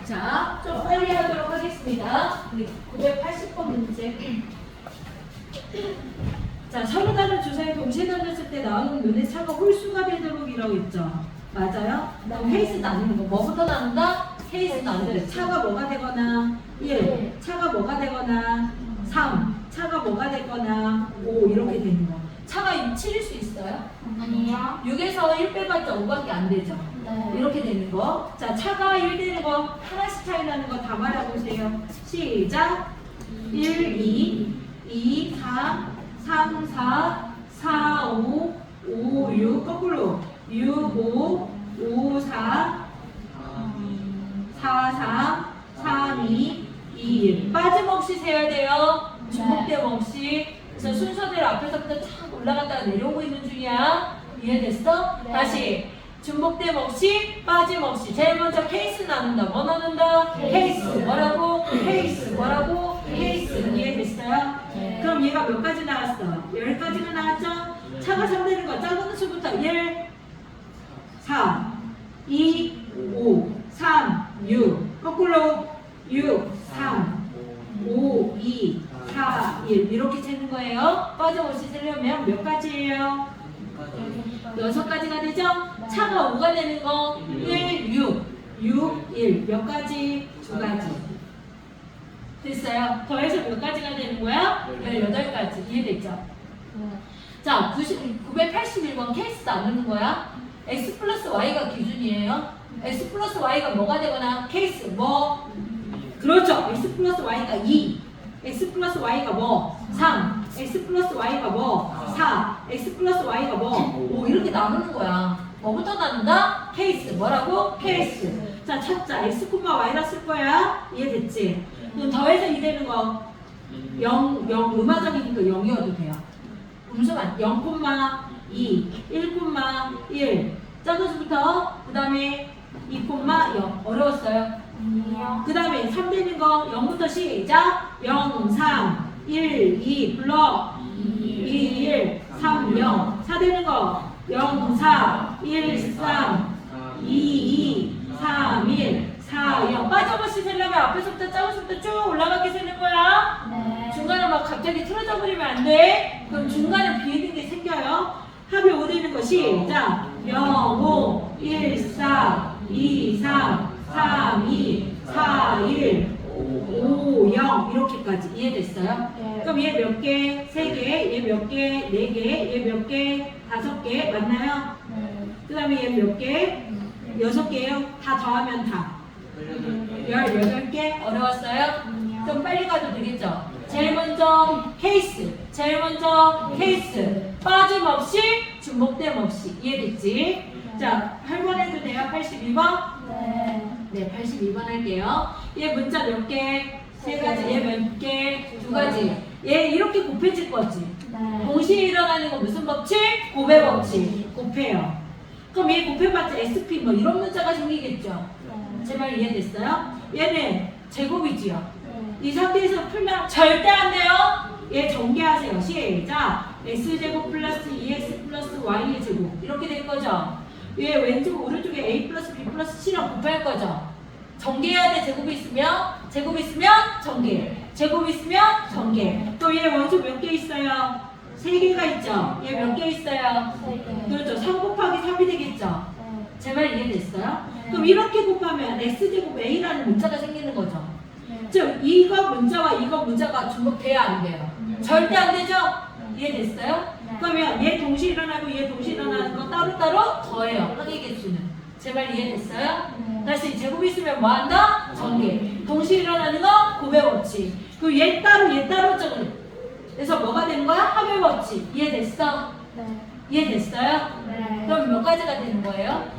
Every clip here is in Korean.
자, 좀 빨리 하도록 하겠습니다. 우리 980번 문제. 자, 서로 다른 주사에 동시에 던졌을 때 나오는 눈의 차가 홀수가 되도록이라고 했죠. 맞아요? 그럼 케이스 나누는 거. 뭐부터 나눈다? 케이스 나누는 거. 차가 뭐가 되거나 1, 차가 뭐가 되거나 3, 차가 뭐가 되거나 5 이렇게 되는 거. 차가 7일 수 있어요? 아니요. 6에서 1 빼봤자 5밖에 안 되죠. 네. 이렇게 되는 거. 자, 차가 1 되는 거 하나씩 차이 나는 거 다 말해보세요. 시작. 1, 2, 3, 4, 4, 5, 6 거꾸로 6, 5, 4, 3, 2, 1 빠짐없이 세야 돼요. 중복됨 없이. 그래서 순서대로 앞에서부터 착 올라갔다가 내려오고 있는 중이야. 이해됐어? 네. 다시 중복됨 없이 빠짐없이. 제일 먼저 케이스 나눈다. 뭐 나눈다? 케이스. 뭐라고? 케이스. 뭐라고? 케이스. 이해됐어요? 네. 그럼 얘가 몇 가지 나왔어? 10가지가 나왔죠? 차가 3 되는 거 작은 수부터 1, 4, 2, 5, 3, 6 거꾸로 6, 3, 5, 2, 4, 1 이렇게 재는 거예요. 빠짐없이 세려면 몇 가지예요? 6가지가 되죠? 차가 5가 되는 거 1, 6, 1 몇 가지? 2가지 됐어요? 더해서 몇 가지가 되는 거야? 18가지 이해됐죠? 자, 981번 케이스 나누는 거야. x 플러스 y가 기준이에요. x 플러스 y가 뭐가 되거나 케이스 뭐? 그렇죠. x 플러스 y가 2 x 플러스 y가 뭐? 3 x 플러스 y가 뭐? 4 x 플러스 y가 뭐? 5 이렇게 나누는 거야. 뭐부터 나눈다? 케이스. 뭐라고? 케이스. 자, 찾자. x, y라 쓸 거야. 이해됐지? 그럼 더해서 2 되는 거 0, 음화적이니까 0이어도 돼요. 음수만 0,2, 1,1 작은 수부터 그 다음에 2,0 어려웠어요? 아니요. 그 다음에 3 되는 거 0부터 시작 0, 3, 1, 2 불러 2, 1, 3, 0 4 되는 거 0, 4, 1, 3, 2, 3, 1 4, 0 빠져버시 세려면 앞에서부터 작은 수부터 쭉 올라가게 세는 거야. 네. 중간에 막 갑자기 틀어져 버리면 안 돼. 그럼 중간에 비어있는 게 생겨요. 합이 5 되는 거 시작 0, 5, 1, 4, 2, 3, 3, 2, 4, 1, 5, 0 이렇게까지 이해됐어요? 네. 그럼 얘 몇 개? 3개, 얘 몇 개? 4개, 얘 몇 개? 5개 맞나요? 네. 그 다음에 얘 몇 개? 6개예요? 다 더하면 다 18개? 어려웠어요? 좀 빨리 가도 되겠죠? 제일 먼저 케이스, 제일 먼저 케이스 빠짐없이 중복됨 없이 이해됐지? 자, 8번 해도 돼요? 82번? 네. 네, 82번 할게요. 얘 문자 몇 개? 3가지. 얘 몇 개? 2가지. 얘 이렇게 곱해질 거지. 네. 동시에 일어나는 거 무슨 법칙? 곱해 법칙. 곱해요. 그럼 얘 곱해봤자 SP 뭐 이런 문자가 생기겠죠? 제 말 이해됐어요? 얘는 제곱이지요. 네. 이 상태에서 풀면 절대 안 돼요. 얘 전개하세요. 시작. x제곱 플러스 2x 플러스 y의 제곱 이렇게 될 거죠. 얘 왼쪽 오른쪽에 a 플러스 b 플러스 c랑 곱할 거죠. 전개해야 돼. 제곱이 있으면 전개. 제곱이 있으면 전개. 또 얘 원소 몇 개 있어요? 3개가 있죠. 얘 몇 개 있어요? 네. 그렇죠. 3 곱하기 3이 되겠죠. 네. 제 말 이해됐어요? 네. 그럼 이렇게 곱하면 x제곱 a라는 문자가 생기는 거죠. 네. 즉 이거 문자와 이거 문자가 중복돼야 안 돼요. 절대 안 되죠? 이해됐어요? 네. 그러면 얘 동시에 일어나고 얘 동시에 일어나는 거 따로따로 더해요. 항의 개수는. 제 말 이해됐어요? 네. 다시 제곱 있으면 뭐 한다? 전개. 동시에 일어나는 거 곱해 법칙. 그리고 얘 따로 적으 그래서 뭐가 되는 거야? 합의 법칙. 이해됐어? 네. 이해됐어요? 네. 그럼 몇 가지가 되는 거예요?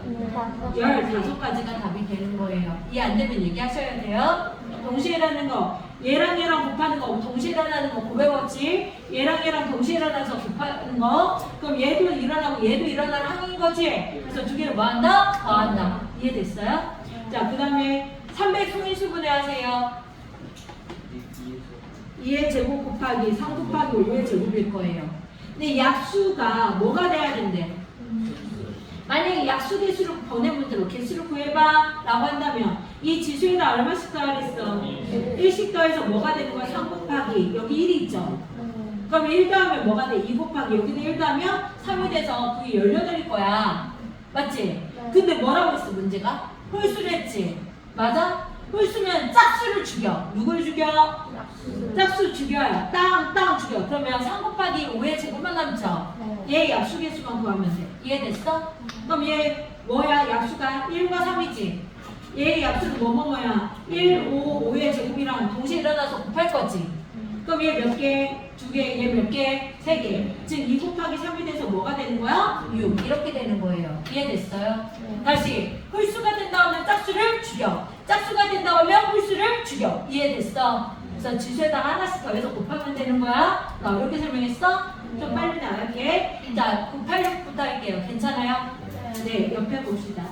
15가지. 15가지가 답이 되는 거예요. 이해 안 되면 얘기하셔야 돼요. 동시에 일어나는 거, 얘랑 얘랑 곱하는 거, 동시에 일어나는 거 곱해 법칙. 얘랑 얘랑 동시에 일어나서 곱하는 거. 그럼 얘도 일어나고 얘도 일어나는 항인 거지. 그래서 두 개를 뭐 한다? 더한다. 이해됐어요? 자, 그 다음에 300 소인수분해 하세요. 2의 제곱 곱하기 3 곱하기 5의 제곱일 거예요. 근데 약수가 뭐가 돼야 된대? 만약에 약수개수로 보낸 문제로 개수를 구해봐 라고 한다면 이 지수에다 얼마씩 더하랬어? 1씩 더해서 뭐가 되는 거야? 3 곱하기 여기 1이 있죠? 그럼 1 더하면 뭐가 돼? 2 곱하기 여기는 1 더하면 3이 돼서 그게 18일 거야. 맞지? 근데 뭐라고 했어 문제가? 홀수를 했지. 맞아? 홀수면 짝수를 죽여. 누굴 죽여? 짝수 죽여요. 땅 죽여. 그러면 3 곱하기 5의 제곱만 남죠? 얘 약수개수만 구하면 돼. 이해됐어? 그럼 얘 뭐야? 약수가 1과 3이지? 얘 약수는 뭐야? 1, 5, 5의 제곱이랑 동시에 일어나서 곱할 거지? 그럼 얘 몇 개? 2개, 얘 몇 개? 3개. 즉 2 곱하기 3이 돼서 뭐가 되는 거야? 6. 이렇게 되는 거예요. 이해됐어요? 다시 홀수가 된다 하면 짝수를 죽여. 짝수가 된다 하면 홀수를 죽여. 이해됐어? 그래서 지수에다가 하나씩 더해서 곱하면 되는 거야. 나 이렇게 설명했어? 좀 빨리 나갈게. 자, 986부터 할게요. 괜찮아요? 네, 옆에 봅시다.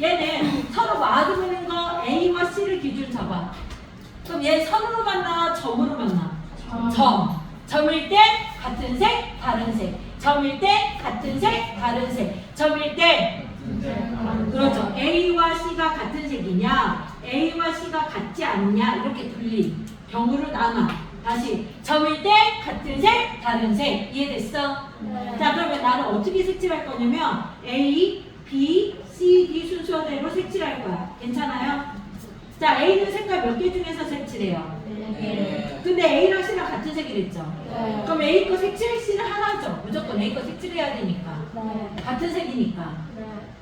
얘는 서로 마주보는 거 A와 C를 기준 잡아. 그럼 얘 선으로 만나? 점으로 만나? 점일 때 같은 색, 다른 색. 점일 때 같은 색, 다른 색. 점일 때 그렇죠. A와 C가 같은 색이냐, A와 C가 같지 않냐 이렇게 돌린 경우를 나눠. 다시 점일 때 같은 색, 다른 색. 이해됐어? 자, 그러면 나는 어떻게 색칠할 거냐면 A, B, C, D 순서대로 색칠할 거야. 괜찮아요? 자, A는 색깔 몇 개 중에서 색칠해요? 근데 A랑 C랑 같은 색이랬죠? 그럼 A 거 색칠 C는 하나죠? 무조건 A 거 색칠해야 되니까. 같은 색이니까.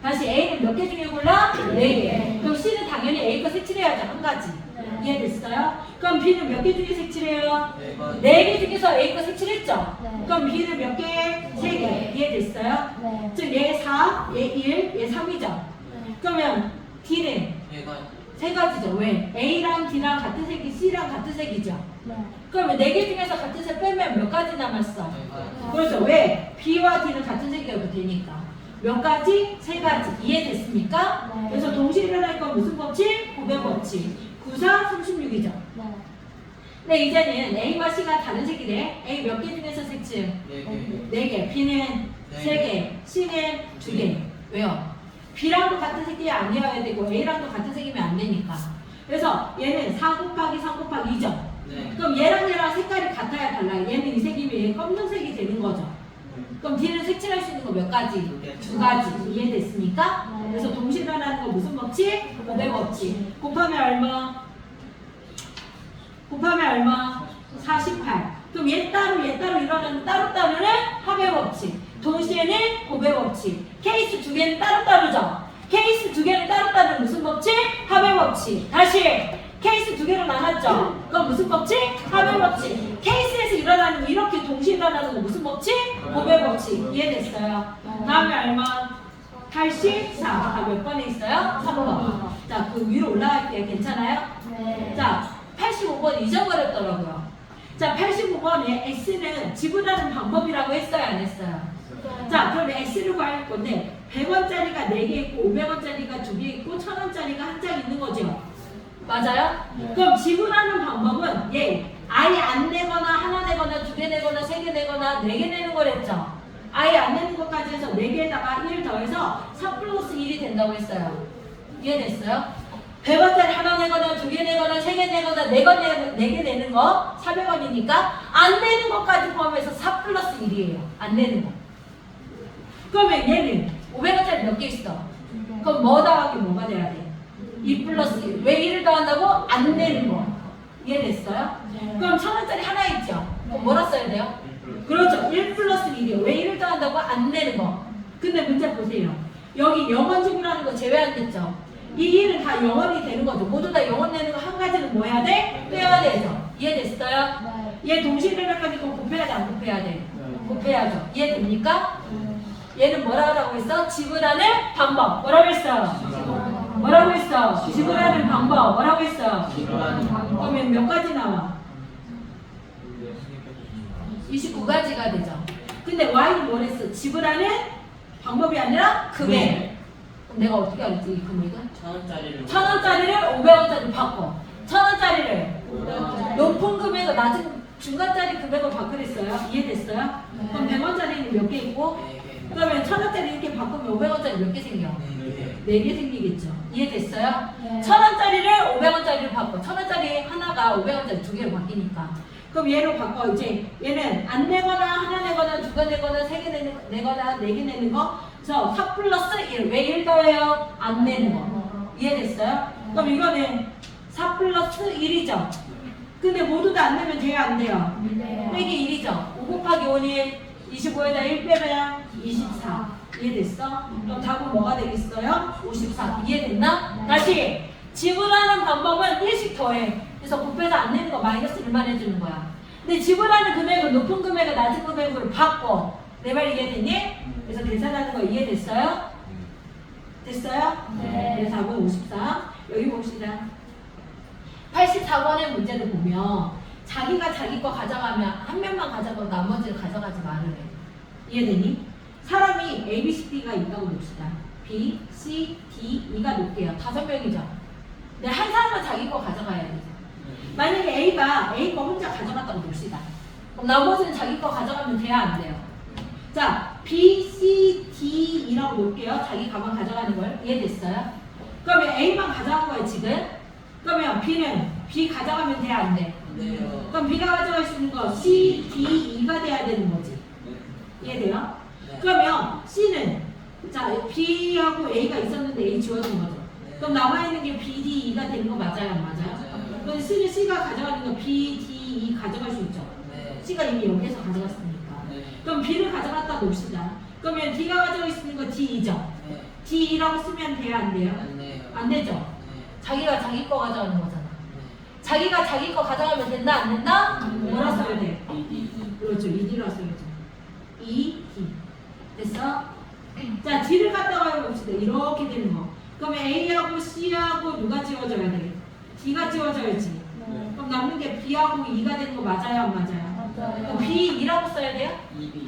다시 A는 몇 개 중에 골라? 4개. 그럼 C는 당연히 A 거 색칠해야죠. 한 가지. 이해됐어요? 그럼 B는 몇 개 중에 색칠해요? 4개 중에서 A 거 색칠했죠? 그럼 B는 몇 개? 3개. 이해됐어요? 즉 얘 4, 얘 1, 얘 3이죠? 그러면 D는? 3가지죠. 왜? A랑 D랑 같은 색이 C랑 같은 색이죠? 그러면 4개 중에서 같은 색 빼면 몇 가지 남았어? 그렇죠. 왜? B와 D는 같은 색이어도 되니까. 몇 가지? 3가지. 이해됐습니까? 그래서 동시에 일어날 건 무슨 법칙? 고백 법칙. 9, 4, 36이죠. 네, 이제는 A와 C가 다른 색이래. A 몇 개 중에서 색칠? 4개. B는 3개. C는 2개. 왜요? B랑도 같은 색이 아니어야 되고 A랑도 같은 색이면 안 되니까. 그래서 얘는 4 곱하기 3 곱하기 2죠. 그럼 얘랑 색깔이 같아야 달라요. 얘는 이 색이면 얘 검정색이 되는 거죠. 그럼 D는 색칠할 수 있는 거 몇 가지? 2가지. 이해됐습니까? 그래서 동시에 일어나는 거 무슨 법칙? 고백 법칙. 곱하면 얼마? 곱하면 얼마? 48. 그럼 얘 따로 일어나는 따로따로는 합의 법칙. 동시에는 고백 법칙. 케이스 2개는 따로따로죠. 케이스 2개는 따로따로는 무슨 법칙? 합의 법칙. 다시 케이스 2개로 나눴죠. 그럼 무슨 법칙? 합의 법칙. 케이스에서 일어나는 이렇게 동시에 일어나는 거 무슨 법칙? 고백 법칙. 이해됐어요? 다음에 얼마? 84. 아, 몇 번에 있어요? 3번. 자, 그 위로 올라갈게요. 괜찮아요? 자, 85번 잊어버렸더라고요. 자, 85번에 X는 지불하는 방법이라고 했어요? 안 했어요? 자, 그러면 X를 구할 건데 100원짜리가 4개 있고 500원짜리가 2개 있고 1000원짜리가 한 장 있는 거죠. 맞아요? 그럼 지불하는 방법은 얘 아예 안 내거나 하나 내거나 2개 내거나 3개 내거나 4개 내는 거랬죠. 아예 안 내는 것까지 해서 4개에다가 1 더해서 3 플러스 1이 된다고 했어요. 이해됐어요? 100원짜리 하나 내거나 2개 내거나 3개 내거나 4개 내는 거 400원이니까 안 내는 것까지 포함해서 4 플러스 1이에요. 안 내는 거. 그러면 얘는 500원짜리 몇 개 있어? 그럼 뭐 더하기 뭐가 돼야 돼? 2 플러스 1. 왜 1을 더한다고? 안 내는 거. 이해됐어요? 그럼 1000원짜리 하나 있죠? 그럼 뭐라 써야 돼요? 그렇죠. 1 플러스 1이요. 왜 1을 더한다고? 안 내는 거. 근데 문제 보세요. 여기 영원지불하는 거 제외 안 됐죠? 이 1은 다 영원이 되는 거죠. 모두 다 영원 내는 거 한 가지는 뭐 해야 돼? 빼야 되죠. 이해됐어요? 얘 동시에 일어날까지 그럼 곱해야 돼? 안 곱해야 돼? 곱해야죠. 이해됩니까? 얘는 뭐라 하라고 했어? 지불하는 방법. 뭐라고 했어? 뭐라고 했어? 지불하는 방법. 뭐라고 했어? 그러면 몇 가지 나와? 29가지가 되죠. 근데 Y는 뭘 했어? 지불하는 방법이 아니라 금액. 그럼 내가 어떻게 알았지? 이 금액은? 1000원짜리를 500원짜리 바꿔. 1000원짜리를 높은 금액을 낮은 중간짜리 금액을 바꾸랬어요. 이해됐어요? 그럼 100원짜리는 몇 개 있고? 그러면 1,000원짜리 이렇게 바꾸면 500원짜리 몇 개 생겨? 네. 4개 생기겠죠. 이해됐어요? 네. 1,000원짜리를 500원짜리를 바꿔. 1,000원짜리 하나가 500원짜리 2개로 바뀌니까. 그럼 얘로 바꿔. 이제 얘는 안 내거나 하나 내거나 두 개 내거나 세 개 내거나 4개 내는 거. 그래서 4 플러스 1. 왜 1 더해요? 안 내는 거. 이해됐어요? 그럼 이거는 4 플러스 1이죠. 근데 모두 다 안 내면 돼요? 안 돼요? 네. 빼기 1이죠. 5 곱하기 5는 25에다 1 빼면 24. 이해됐어? 그럼 답은 뭐가 되겠어요? 54. 이해됐나? 네. 다시 지불하는 방법은 1씩 더해. 그래서 곱해서 안 내는 거 마이너스 1만 해주는 거야. 근데 지불하는 금액을 높은 금액을 낮은 금액으로 바꿔. 내 말 이해됐니? 그래서 계산하는 거 이해됐어요? 됐어요? 네. 그래서 답은 54. 여기 봅시다. 84번의 문제를 보면 자기가 자기 거 가져가면 한 명만 가져가고 나머지를 가져가지 말을 해. 이해되니? 사람이 A, B, C, D가 있다고 봅시다. B, C, D, E가 놓을게요. 5명이죠. 근데 한 사람은 자기 거 가져가야 되죠. 만약에 A가 A 거 혼자 가져갔다고 봅시다. 그럼 나머지는 자기 거 가져가면 돼야 안 돼요? 자, B, C, D, E라고 놓을게요. 자기 가방 가져가는 걸. 이해됐어요? 그러면 A만 가져간 거예요, 지금. 그러면 B는 B 가져가면 돼야 안 돼? 네요. 그럼 B가 가져갈 수 있는 거 C, D, E가 돼야 되는 거지. 이해돼요? 네. 그러면 C는 자 B하고 A가 있었는데 A 지워진 거죠. 그럼 남아있는 게 B, D, E가 되는 거 맞아요? 안 맞아요? 맞아요. 그럼 C는 C가 가져가는 거 B, D, E 가져갈 수 있죠. 네. C가 이미 여기에서 가져갔으니까. 네. 그럼 B를 가져갔다 봅시다. 그러면 D가 가져갈 수 있는 거 D2죠. 네. D2라고 쓰면 돼요? 안 돼요? 안 돼요. 안 되죠. 네. 자기가 자기 거 가져가는 거잖아. 네. 자기가 자기 거 가져가면 된다? 안 된다? 뭐라 써야 돼? 이디. 그렇죠. 2D라 써야죠. 2D. 됐어? 자, D를 갖다가 봅시다. 이렇게 되는 거. 그러면 A하고 C하고 누가 지워져야 돼? D가 지워져야지. 네. 그럼 남는 게 B하고 E가 되는 거 맞아요? 안 맞아요? 그럼 맞아요. B, E라고 써야 돼요? 이비.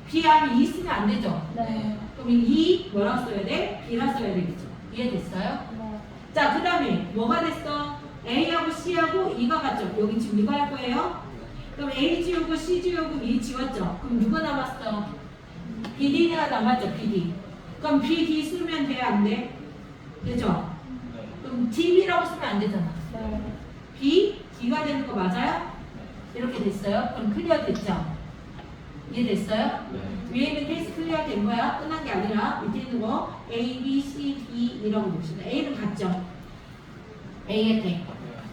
B 하면 E 쓰면 안 되죠? 네. 그럼 E 뭐라고 써야 돼? B라 써야 되겠죠? 이해됐어요? 네. 자, 그 다음에 뭐가 됐어? A하고 C하고 E가 같죠? 여기 지금 이거 할 거예요? 그럼 A 지우고 C 지우고 E 지웠죠? 그럼 누가 남았어? BD가 남았죠? BD. 그럼 BD 쓰면 돼? 안 돼? 되죠? 그럼 DB라고 쓰면 안 되잖아. 네. B, D가 되는 거 맞아요? 이렇게 됐어요? 그럼 클리어 됐죠? 이해됐어요? 위에 있는 케이스 클리어 된 거야? 끝난 게 아니라 밑에 있는 거 A, B, C, D 이라고 봅시다. A는 같죠? A의 땡.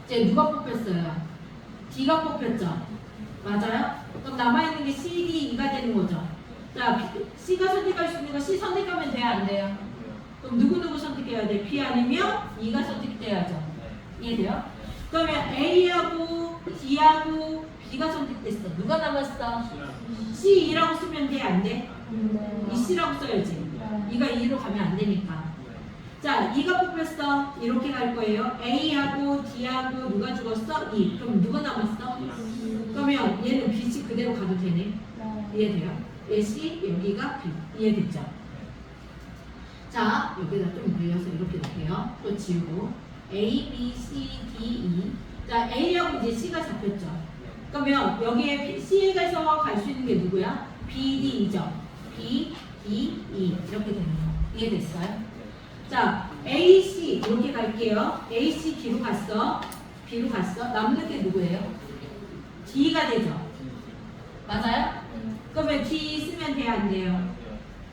이제 누가 뽑혔어요? D가 뽑혔죠? 맞아요? 그럼 남아있는 게 C, D, E가 되는 거죠? 자, C가 선택할 수 있는 거 C 선택하면 돼요? 안 돼요? 그럼 누구 선택해야 돼? B 아니면 E가 선택돼야죠? 이해돼요? 그러면 A하고 D하고 B가 선택됐어. 누가 남았어? C, E라고 쓰면 돼? 안 돼? 네. 이 C라고 써야지. E가 2로 가면 안 되니까. 자, E가 뽑혔어. 이렇게 갈 거예요. A하고 D하고 누가 죽었어? E. 그럼 누가 남았어? 그러면 얘는 B, C 그대로 가도 되네. 네. 이해돼요? 얘 C, 여기가 B. 이해됐죠? 자, 여기다 좀 늘려서 이렇게 놓을게요. 또 지우고. A, B, C, D, E. 자, A하고 이제 C가 잡혔죠. 그러면 여기에 C에서 갈 수 있는 게 누구야? B, D이죠. B, D, E. 이렇게 되는 거. 이해됐어요? 자, A, C 이렇게 갈게요. A, C, D로 갔어. B로 갔어. 남는 게 누구예요? D가 되죠. 맞아요? 그러면 D 쓰면 돼요? 안 돼요?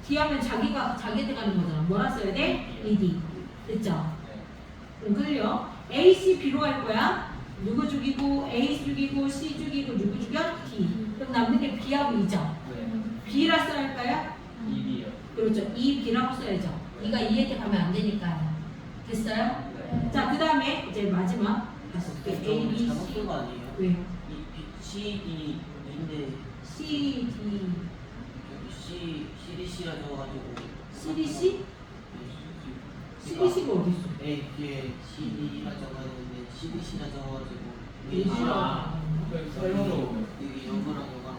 D 하면 자기한테 가는 거잖아. 뭐라 써야 돼? ED. 됐죠? 그럼 클리어. A, C, B로 갈 거야. 누구 죽이고 A 죽이고 C 죽이고 누구 죽여? D. 그럼 남는 게 B하고 E죠. B라 써야 할까요? 이비요. 그렇죠. E, B라고 써야죠. E가 E한테 가면 안 되니까요. 됐어요? 자, 그 다음에 이제 마지막 다시 볼게요. A, B, 잘못 C. 쓴거 아니에요? 왜요? 이 B, C, D, E인데 C, D, 여기 C, CDC라 적어가지고 CDC? CDC가 어디 있어? A 뒤에 CD라 적어있는데 CDC라 적어가지고 아. 여기 연거랑 연거랑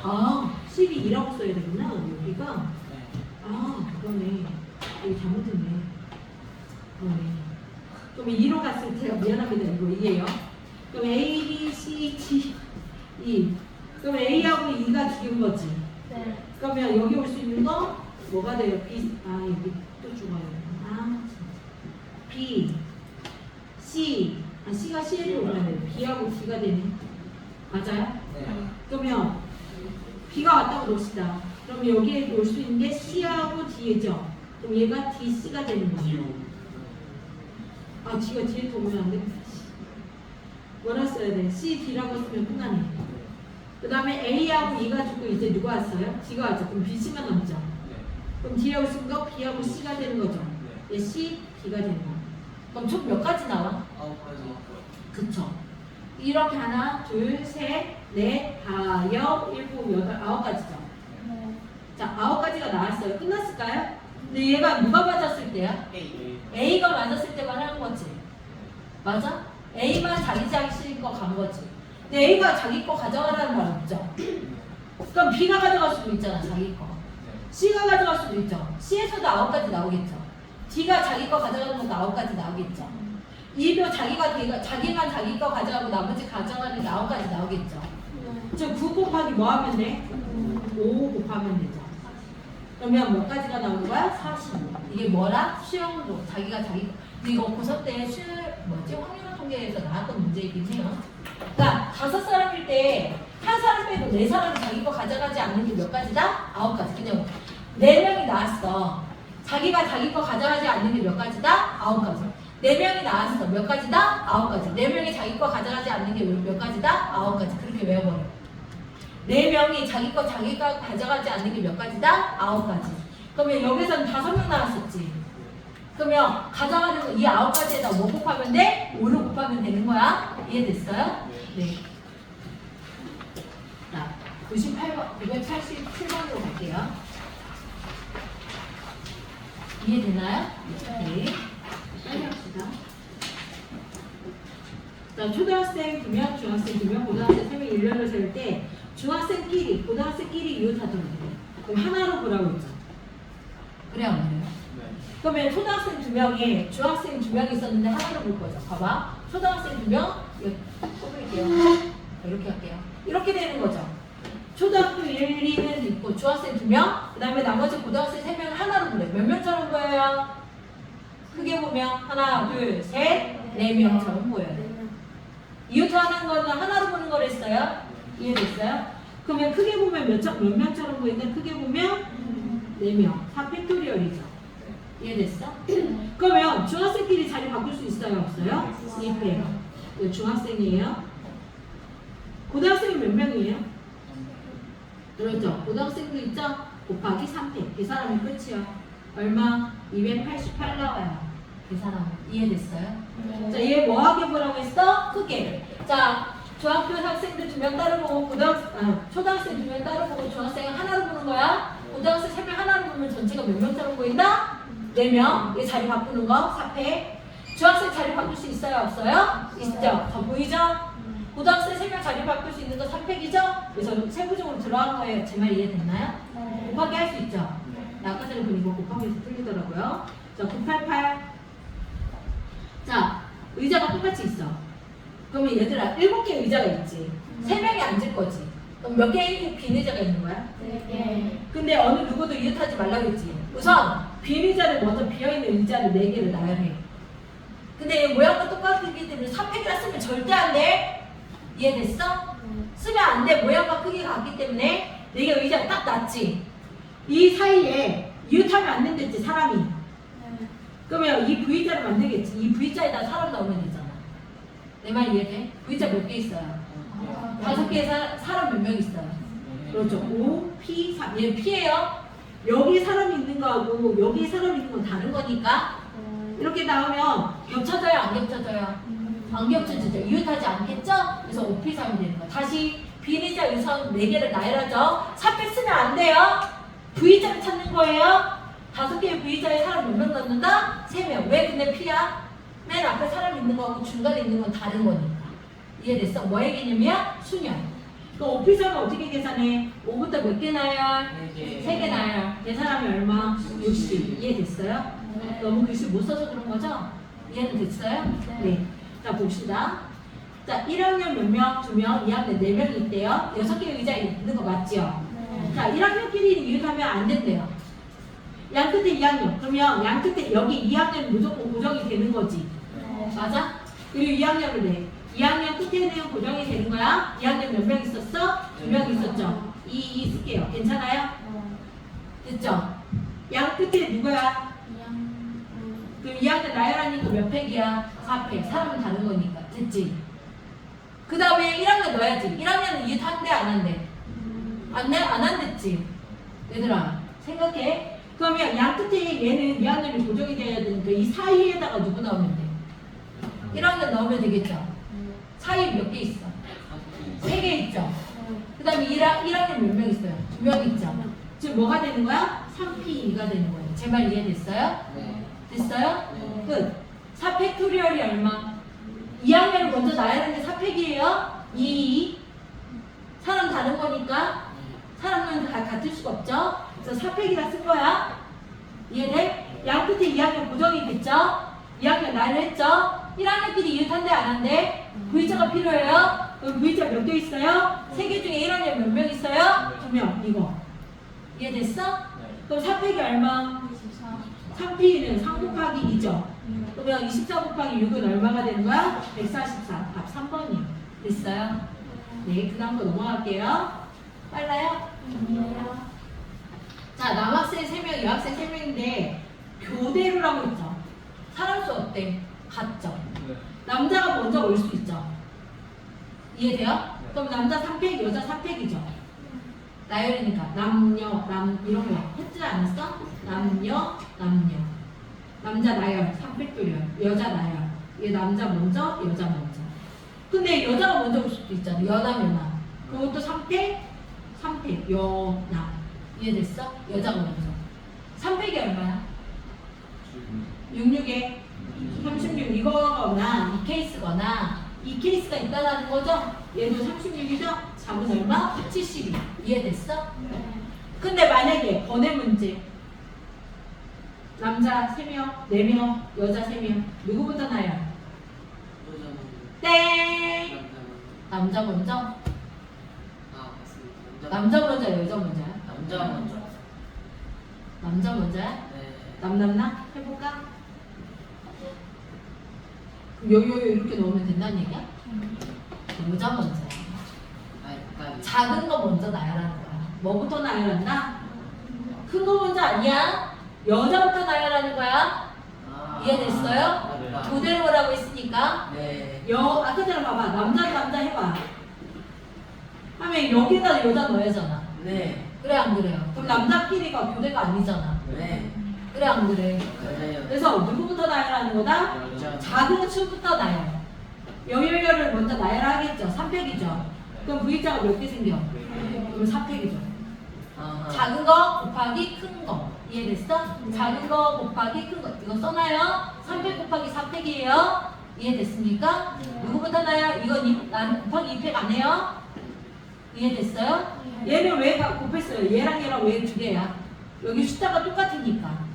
아, 12라고 써야 되구나. 여기가. 네. 아, 그러네. 여기 잘못했네. 그러네. 그럼 2로 갔을 때 미안합니다. 이거 2예요. 그럼 A, B, C, D, E. 그럼 A하고 E가 죽인 거지. 네. 그럼 그러면 여기 올 수 있는 거 뭐가 돼요? B. 아 여기 또 죽어요. 아 진짜. B, C. 아 C가 C로 올라야 돼요. B하고 D가 되네. 맞아요? 네. 그러면 B가 왔다고 놓읍시다. 그럼 여기에 올 수 있는 게 C하고 D죠. 그럼 얘가 DC가 되는 거예요. 아 D가 뒤에 더 오면 안 되겠다. 뭐라 써야 돼? C, D라고 쓰면 끝나네. 그 다음에 A하고 E가 죽고 이제 누가 왔어요? D가 왔죠. 그럼 B, C만 남죠. 그럼 뒤에 올 수 있는 거 B하고 C가 되는 거죠. 얘 C, D가 되는 거. 그럼 총 몇 가지 나와? 9가지. 그쵸. 이렇게 하나, 둘, 셋, 넷, 다, 여, 일곱, 여덟, 9가지죠. 네. 자, 9가지가 나왔어요. 끝났을까요? 근데 얘가 누가 맞았을 때야? A. A가 맞았을 때만 하는 거지. 맞아? A만 자기 거 간 거지. 근데 A가 자기 거 가져가라는 말 없죠. 그럼 B가 가져갈 수도 있잖아, 자기 거. C가 가져갈 수도 있죠. C에서도 9가지 나오겠죠. D가 자기 거 가져가는 것도 9가지 나오겠죠. E도 자기만 자기 거 가져가고 나머지 가져가는 게 9가지 나오겠죠. 즉 9 곱하기 뭐 하면 돼? 5 곱하면 되죠. 그러면 몇 가지가 나오는 거야? 45. 이게 뭐라? 수영으로 자기가 자기 거. 근데 이거 고3 때 확률 통계에서 나왔던 문제이긴 해요. 그러니까 5사람일 때 한 사람 빼고 4사람이 자기 거 가져가지 않는 게 몇 가지다? 9가지. 그냥 4명이 나왔어. 자기가 자기 거 가져가지 않는 게 몇 가지다? 9가지. 4명이 나왔어. 몇 가지다? 9가지. 4명이 자기 거 가져가지 않는 게 몇 가지다? 9가지. 그렇게 외워버려. 4명이 자기가 가져가지 않는 게 몇 가지다? 9가지. 그러면 여기서는 5명 나왔었지. 그러면 가져가는 거 이 9가지에다 뭐 곱하면 돼? 5를 곱하면 되는 거야. 이해됐어요? 네. 자, 98번, 987번으로 갈게요. 이해되나요? 네. 빨리 합시다. 자, 초등학생 2명, 중학생 2명, 고등학생 3명 1년을 세울 때 중학생끼리, 고등학생끼리 이웃하도록 해요. 그럼 하나로 보라고 했죠. 그래야 안 돼요? 그러면 초등학생 2명에 중학생 2명이 있었는데 하나로 볼 거죠. 봐봐. 초등학생 2명, 이거 뽑을게요. 이렇게 할게요. 이렇게 되는 거죠. 초등학교 1, 2는 있고 중학생 2명, 그 다음에 나머지 고등학생 3명을 하나로 보래요. 몇 명처럼 보여요? 크게 보면 하나, 둘, 셋, 4명처럼 보여요. 이웃하는 거는 하나로 보는 거랬어요. 이해됐어요? 그러면 크게 보면 몇 명처럼 보이는데 크게 보면 4명. 4팩토리얼이죠. 이해됐어? 그러면 중학생끼리 자리 바꿀 수 있어요? 없어요? 있대요. 중학생이에요. 고등학생은 몇 명이에요? 그렇죠. 고등학생도 있죠? 곱하기 3팩. 계산하면 끝이요. 얼마? 288 나와요. 계산하면. 이해됐어요? 자, 얘 뭐하게 보라고 했어? 크게. 자, 중학교 학생들 2명 따로 보고 초등학생 2명 따로 보고 중학생은 하나로 보는 거야. 고등학생 3명 하나로 보면 전체가 몇 명처럼 보인다? 4명. 얘 자리 바꾸는 거 4팩. 중학생 자리 바꿀 수 있어요? 없어요? 있죠. 더 보이죠? 고등학생 3명 자리 바꿀 수 있는 거 3팩이죠? 그래서 세부적으로 들어간 거예요. 제 말 이해됐나요? 곱하기 할 수 있죠? 아까 전에 보니까 곱하기에서 틀리더라고요. 자, 988. 자, 의자가 똑같이 있어. 그러면 얘들아 7개 의자가 있지. 3명이 앉을 거지. 그럼 몇 개의 빈 의자가 있는 거야? 4개. 근데 어느 누구도 이웃하지 말라고 했지. 우선 빈 의자를 먼저 비어있는 의자를 4개를 나열해. 근데 얘 모양과 똑같기 때문에 3팩이라 쓰면 절대 안 돼. 이해됐어? 쓰면 안 돼. 모양과 크기가 같기 때문에 4개 의자가 딱 놨지. 이 사이에 이웃하면 안 된댔지, 사람이. 그러면 이 V자를 만들겠지. 이 V자에다 사람 넣으면 되잖아. 내 말 이해돼? V자 몇 개 있어요? 5개의 사람 몇 명 있어요? 그렇죠. O, P, 3. 얘 P예요. 여기 사람이 있는 거하고 여기 사람이 있는 건 다른 거니까 이렇게 나오면 겹쳐져요? 안 겹쳐져요? 안 겹쳐지죠. 이웃하지 않겠죠? 그래서 OP3이 되는 거야. 다시 비의자 유선 4개를 나열하죠. 4팩 쓰면 안 돼요. V자를 찾는 거예요. 5개의 V자에 사람 몇 명 넣는다? 3명. 왜 근데 P야? 맨 앞에 사람 있는 거하고 중간에 있는 건 다른 거니까. 이해됐어? 뭐의 개념이야? 수년. 그럼 OP3은 어떻게 계산해? 5부터 몇 개 나열? 3개 나열. 계산하면 얼마? 60. 이해됐어요? 너무 글씨 못 써서 그런 거죠? 이해는 됐어요? 네. 자, 봅시다. 자, 1학년 몇 명? 2명, 2학년 4명이 있대요. 6개 의자 있는 거 맞죠? 자, 1학년끼리 이웃하면 안 된대요. 양 끝에 2학년. 그러면 양 끝에 여기 2학년은 무조건 고정이 되는 거지. 맞아? 그리고 2학년을 내. 2학년 끝에는 고정이 되는 거야. 2학년 몇 명 있었어? 2명 있었죠. 2 쓸게요. 괜찮아요? 됐죠? 양 끝에 누구야? 그럼 2학년 나열하니까 몇 팩이야? 4팩. 사람은 다른 거니까. 됐지? 그 다음에 1학년 넣어야지. 1학년은 이웃 한대 안 한대? 안 한댔지? 얘들아, 생각해. 그러면 양 끝에 얘는 2학년이 고정이 돼야 되니까 이 사이에다가 누구 넣으면 돼? 1학년 넣으면 되겠죠? 사이 몇 개 있어? 3개 있죠? 그 다음에 1학년 몇 명 있어요? 2명 있죠? 지금 뭐가 되는 거야? 3P2가 되는 거예요. 제 말 이해됐어요? 네. 됐어요? 끝. 4팩토리얼이 얼마? 2학년을 먼저 나열하는 게 4팩이에요? 2. 사람 다른 거니까 사람은 다 같을 수가 없죠? 그래서 4팩이라 쓴 거야. 이해돼? 양 끝에 2학년 고정이 됐죠? 2학년 나열했죠? 1학년끼리 이웃한대 안 한대? V자가 필요해요? 그럼 V자 몇 개 있어요? 3개 중에 1학년 몇 명 있어요? 2명. 이거. 이해됐어? 그럼 4팩이 얼마? 3P는 3 곱하기 2죠? 그러면 24 곱하기 6은 얼마가 되는 거야? 144. 답 3번이요. 됐어요? 네, 그 다음 거 넘어갈게요. 빨라요? 자, 남학생 3명, 여학생 3명인데 교대로라고 했죠? 사람 수 어때? 같죠? 남자가 먼저 올 수 있죠? 이해돼요? 그럼 남자 3팩, 여자 3팩이죠? 나열이니까 남녀, 이런 거 했지 않았어? 남녀. 남자 나열, 3팩토리얼. 여자 나열. 얘 남자 먼저, 여자 먼저. 근데 여자가 먼저 올 수도 있잖아. 여남. 그것도 3팩, 여남. 이해됐어? 여자가 먼저. 3팩이 얼마야? 66에 36 이거거나 이 케이스거나 이 케이스가 있다라는 거죠? 얘도 36이죠? 답은 얼마? 72. 이해됐어? 근데 만약에 번외 문제 남자 3명, 4명, 여자 3명 누구부터 나요? 땡! 남자 먼저? 아, 맞습니다. 남자 먼저, 여자 먼저야? 남자 먼저. 남자 먼저야? 네. 남남나? 해볼까? 요 이렇게 넣으면 된다는 얘기야? 여자 먼저야. 아, 작은 거 먼저 나열하는 거야. 뭐부터 나열한다? 큰 거 먼저 아니야? 여자부터 나열하는 거야. 이해됐어요? 맞다. 교대로라고 했으니까 네. 아까 전에 봐봐. 남자 해봐. 하면 여기다 여자 넣어야잖아. 네. 그래 안 그래요? 그럼 남자끼리가 교대가 아니잖아. 네. 그래 안 그래? 맞아요. 그래서 누구부터 나열하는 거다? 여자. 작은 수부터 나열. 여열을 먼저 나열하겠죠. 3팩이죠. 그럼 V자가 몇 개 생겨? 그럼 4팩이죠. 아하. 작은 거 곱하기 큰 거. 이해됐어? 작은 거 곱하기 큰 거. 이거 써놔요. 3팩 곱하기 4팩이에요. 이해됐습니까? 누구부터 나요? 이건 곱하기 2팩 안 해요? 이해됐어요? 얘는 왜 곱했어요? 얘랑 왜 2개야? 여기 숫자가 똑같으니까.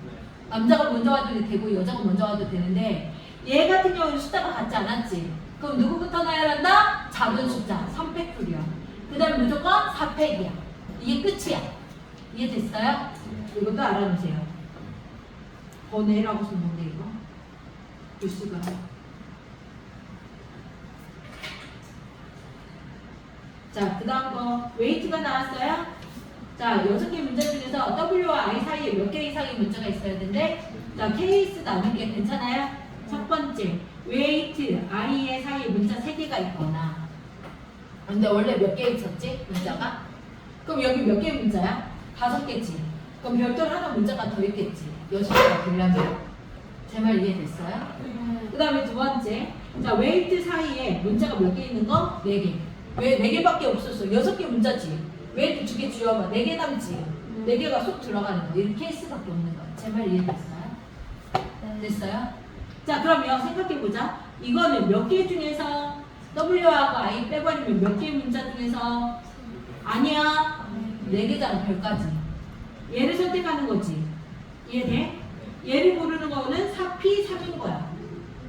남자가 먼저 와도 되고 여자가 먼저 와도 되는데 얘 같은 경우는 숫자가 같지 않았지? 그럼 누구부터 나열한다? 작은 숫자 3팩토리얼. 그 다음에 무조건 4팩이야. 이게 끝이야. 이해됐어요? 이것도 알아두세요. 번외라고 쓰는데 이거 글씨가 자, 그 다음 거 웨이트가 나왔어요? 자, 6개 문제 중에서 W와 I 사이에 몇 개 이상의 문제가 있어야 되는데 자, 케이스 나눈 게 괜찮아요? 첫 번째 웨이트, I의 사이에 문자 3개가 있거나 근데 원래 몇 개 있었지? 문자가? 그럼 여기 몇 개 문자야? 5개지. 그럼 별도로 하나 문자가 더 있겠지. 6개가 되려면. 제 말 이해됐어요? 그 다음에 두 번째 자, 웨이트 사이에 문자가 몇 개 있는 거? 4개. 왜 4개밖에 없었어? 6개 문자지. 웨이트 2개 줄여봐. 4개 남지. 4개가 쏙 들어가는 거. 이렇게 케이스밖에 없는 거. 제 말 이해됐어요? 됐어요? 자, 그러면 생각해보자. 이거는 몇 개 중에서 W하고 I 빼버리면 몇 개 문자 중에서 아니야. 4개잖아. 별까지. 얘를 선택하는 거지. 이해돼? 얘를 고르는 거는 4P3인 거야.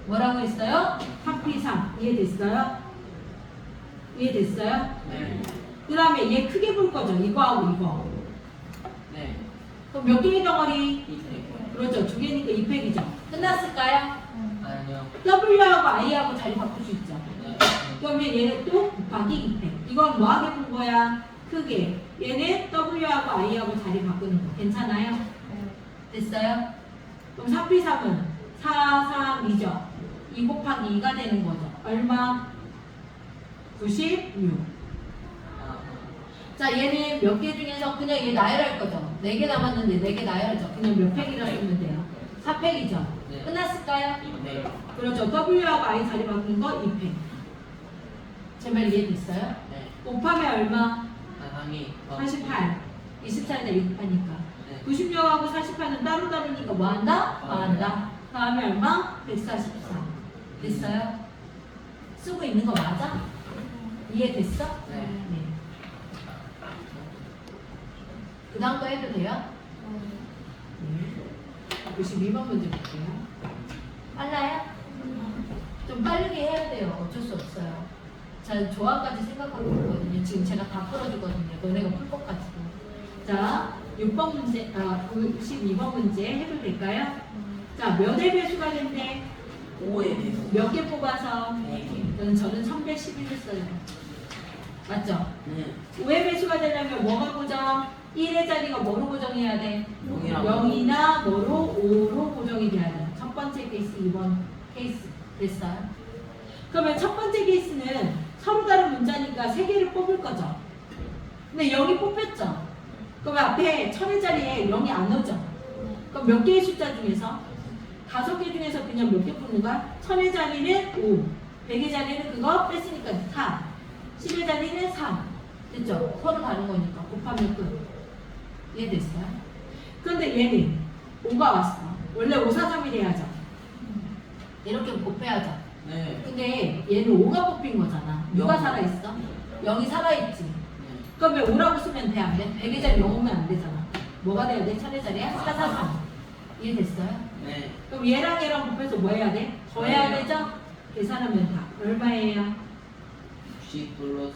뭐라고 했어요? 4P3. 이해됐어요? 이해됐어요? 네. 그 다음에 얘 크게 볼 거죠. 이거하고 이거. 네. 그럼 몇 개의 덩어리? 이팩. 그렇죠. 두 개니까 2팩이죠. 끝났을까요? 아니요. W하고 I하고 자리 바꿀 수 있죠. 네. 그러면 얘는 또 곱하기 2팩. 이건 뭐 하게 본 거야? 크게. 얘는 W하고 I하고 자리 바꾸는 거. 괜찮아요? 됐어요? 그럼 3p3은 4, 3, 2죠. 2 곱하기 2가 되는 거죠. 얼마? 96. 아, 자, 얘는 몇 개 중에서 그냥 얘 나열할 거죠. 4개 남았는데 4개 나열하죠. 그냥 몇 팩이라 쓰면 돼요. 4팩이죠. 네. 끝났을까요? 네. 그렇죠. W하고 I 자리 바꾸는 거 2팩. 제 말 이해됐어요? 네. 곱하면 얼마? 사상이 48. 24에다 6하니까. 네. 96하고 48은 따로따로니까 뭐 한다? 더한다. 다음에 얼마? 144. 됐어요? 쓰고 있는 거 맞아? 이해됐어? 네. 그 다음 거 해도 돼요? 네. 92번 문제 볼게요. 빨라요? 좀 빠르게 해야 돼요. 어쩔 수 없어요. 자, 조합까지 생각하고 있거든요. 지금 제가 다 풀어주거든요. 너네가 풀 것 가지고. 자, 6번 문제, 92번 문제 해도 될까요? 자, 몇 의 배수가 된대? 5에 대해서. 몇 개 뽑아서? 네 개. 저는 1111을 써요. 맞죠? 네. 5의 배수가 되려면 뭐가 고정? 1의 자리가 뭐로 고정해야 돼? 0이나 뭐로 5로 고정이 돼야 돼. 첫 번째 케이스, 2번 케이스. 됐어요? 그러면 첫 번째 케이스는 서로 다른 문자니까 3개를 뽑을 거죠. 근데 여기 뽑혔죠? 그러면 앞에 천의 자리에 0이 안 오죠? 그럼 몇 개의 숫자 중에서? 5개 중에서 그냥 몇 개 뽑는 거야? 천의 자리는 5, 100의 자리는 그거 뺐으니까 4, 10의 자리는 3. 됐죠? 서로 다른 거니까 곱하면 끝. 이해됐어요? 그런데 얘는 5가 왔어. 원래 5, 4, 3이 돼야죠. 이렇게 곱해야죠. 네. 근데 얘는 5가 뽑힌 거잖아. 누가 영. 살아있어? 0이 살아있지. 네. 그럼 왜 5라고 쓰면 돼? 안 돼? 100의 자리 0 오면 안 되잖아. 뭐가 돼야 돼? 천의 자리야? 4, 4, 3. 이해됐어요? 네. 그럼 얘랑 얘랑 곱해서 뭐 해야 돼? 더해야 되죠? 계산하면 다. 얼마예요? 60 플러스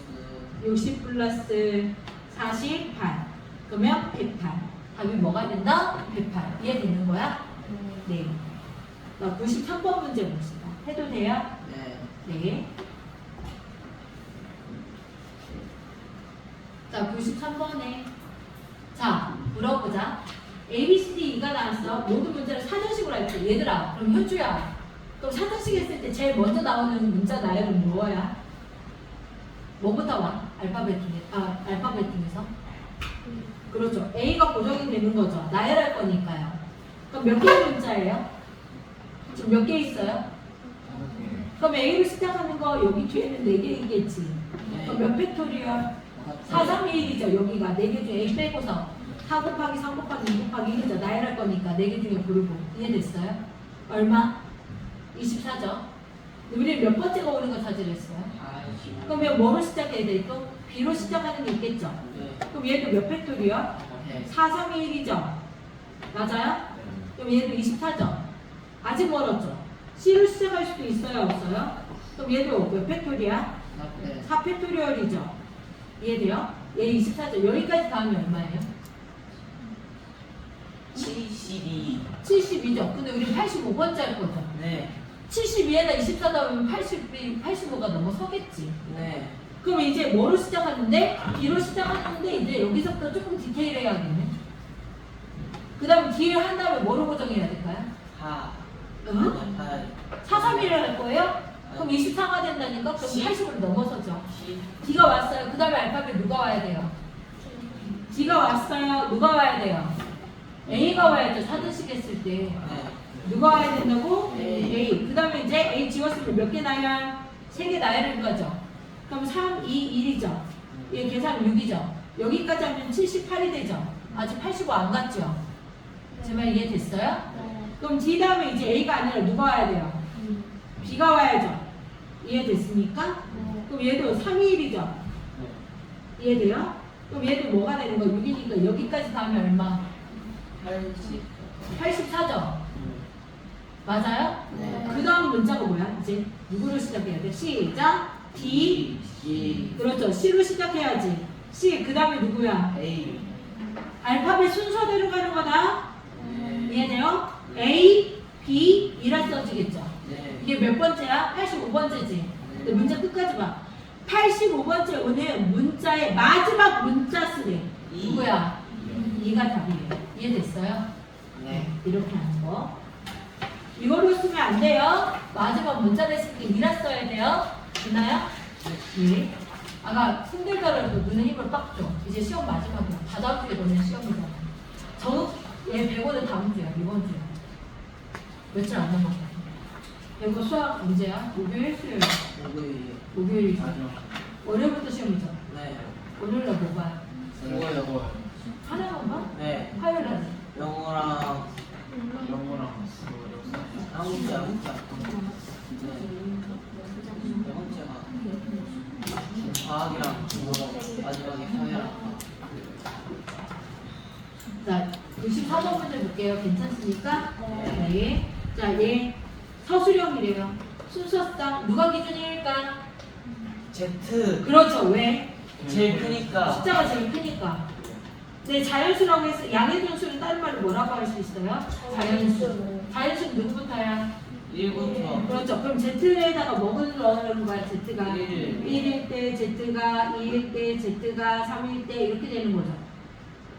60 플러스 48. 그러면 108. 답이 뭐가 된다? 108. 이해되는 거야? 네. 자, 93번 문제 봅시다. 해도 돼요? 네. 네. 자, 93번에. 자, 물어보자. A, B, C, D, E가 나왔어. 모든 문제를 사전식으로 할게. 얘들아, 그럼 효주야. 그럼 사전식 했을 때 제일 먼저 나오는 문자 나열은 뭐야? 뭐부터 와? 알파벳 중에서? 그렇죠. A가 고정이 되는 거죠. 나열할 거니까요. 그럼 몇 개의 문자예요? 지금 몇 개 있어요? 그럼 A로 시작하는 거 여기 뒤에는 4개이겠지. 그럼 몇 팩토리얼? 4, 3, 2, 1이죠. 여기가 4개 중에 A 빼고서 4 곱하기 3 곱하기 2 곱하기 1이죠. 나열할 거니까 4개 중에 고르고. 이해됐어요? 얼마? 24죠. 우리 몇 번째가 오는 거 찾으랬어요? 그러면 뭐로 시작해야 돼? 또 B로 시작하는 게 있겠죠. 네. 그럼 얘도 몇 팩토리얼? 네. 4, 3, 1이죠. 맞아요? 그럼 얘도 24죠. 아직 멀었죠. C로 시작할 수도 있어요, 없어요? 그럼 얘도 몇 팩토리야? 네. 4 팩토리얼이죠. 이해돼요? 얘 24죠. 여기까지 다 하면 얼마예요? 72. 72죠. 근데 우리 85번째 할 거죠. 네. 72에다 24 더하면 85가 넘어서겠지. 네. 그럼 이제 뭐로 시작하는데? B로 시작하는데 이제 여기서부터 조금 디테일해야겠네. 그 다음에 뒤에 한 다음에 뭐로 고정해야 될까요? 4. 응? 4, 3, 1을 할 거예요? 그럼 24가 된다니까? 그럼 80을 넘어서죠. D가 왔어요. 그 다음에 알파벳 누가 와야 돼요? D가 왔어요. 누가 와야 돼요? A가 와야죠. 사전식 했을 때. 네. 누가 와야 된다고? A. A. 그 다음에 이제 A 지웠으면 몇 개 나열? 3개 나열인 거죠. 그럼 3, 2, 1이죠. 얘 계산 6이죠. 여기까지 하면 78이 되죠. 아직 85 안 갔죠? 제 말 이해됐어요? 그럼 D 다음에 이제 A가 아니라 누가 와야 돼요? B가 와야죠. 이해됐습니까? 그럼 얘도 3, 2, 1이죠. 이해돼요? 그럼 얘도 뭐가 되는 거야? 6이니까 여기까지 다 하면 얼마? 84죠? 맞아요? 네. 그 다음 문자가 뭐야? 이제 누구로 시작해야 돼? 시작! D. D. 그렇죠. C로 시작해야지. C 그 다음에 누구야? A. 알파벳 순서대로 가는 거다. 네. 이해돼요? A, B 이라 써지겠죠. 네. 이게 몇 번째야? 85번째지. 근데 문제 끝까지 봐. 85번째 오는 문자의 마지막 문자 수래. 누구야? 2가 답이에요. 이해됐어요? 네. 이렇게 하는 거. 이걸로 쓰면 안 돼요. 마지막 문자를 쓸 때 이라 써야 돼요. 됐나요? 네. 아까 힘들더라도 눈에 힘을 빡 줘. 이제 시험 마지막이야. 다다음 주에 너네 시험이잖아. 얘 100원은 다음 주야. 이번 주야. 며칠 안 남았어. 이거 수학 문제야. 목요일, 수요일. 목요일이죠. 월요일부터 시험이죠. 네. 월요일날 뭐 봐요? 영어요. 하나만 봐? 네. 화요일날. 영어랑 영어랑 한국자. 네. 네 번째가 과학이랑 마지막에 사회랑. 자, 94번 문제 볼게요. 괜찮습니까? 네. 자, 얘 서술형이래요. 순서상 누가 기준일까? Z. 그렇죠. 왜? 제일 크니까. 숫자가 제일 크니까. 네, 자연수라고 해서 양의 분수는 다른 말로 뭐라고 할 수 있어요? 자연수. 자연수는 누구부터야? 1부터. 그렇죠. 그럼 Z에다가 뭐를 넣는 거야? Z가 일. 1일 때 Z가 2일 때 Z가 3일 때 이렇게 되는 거죠.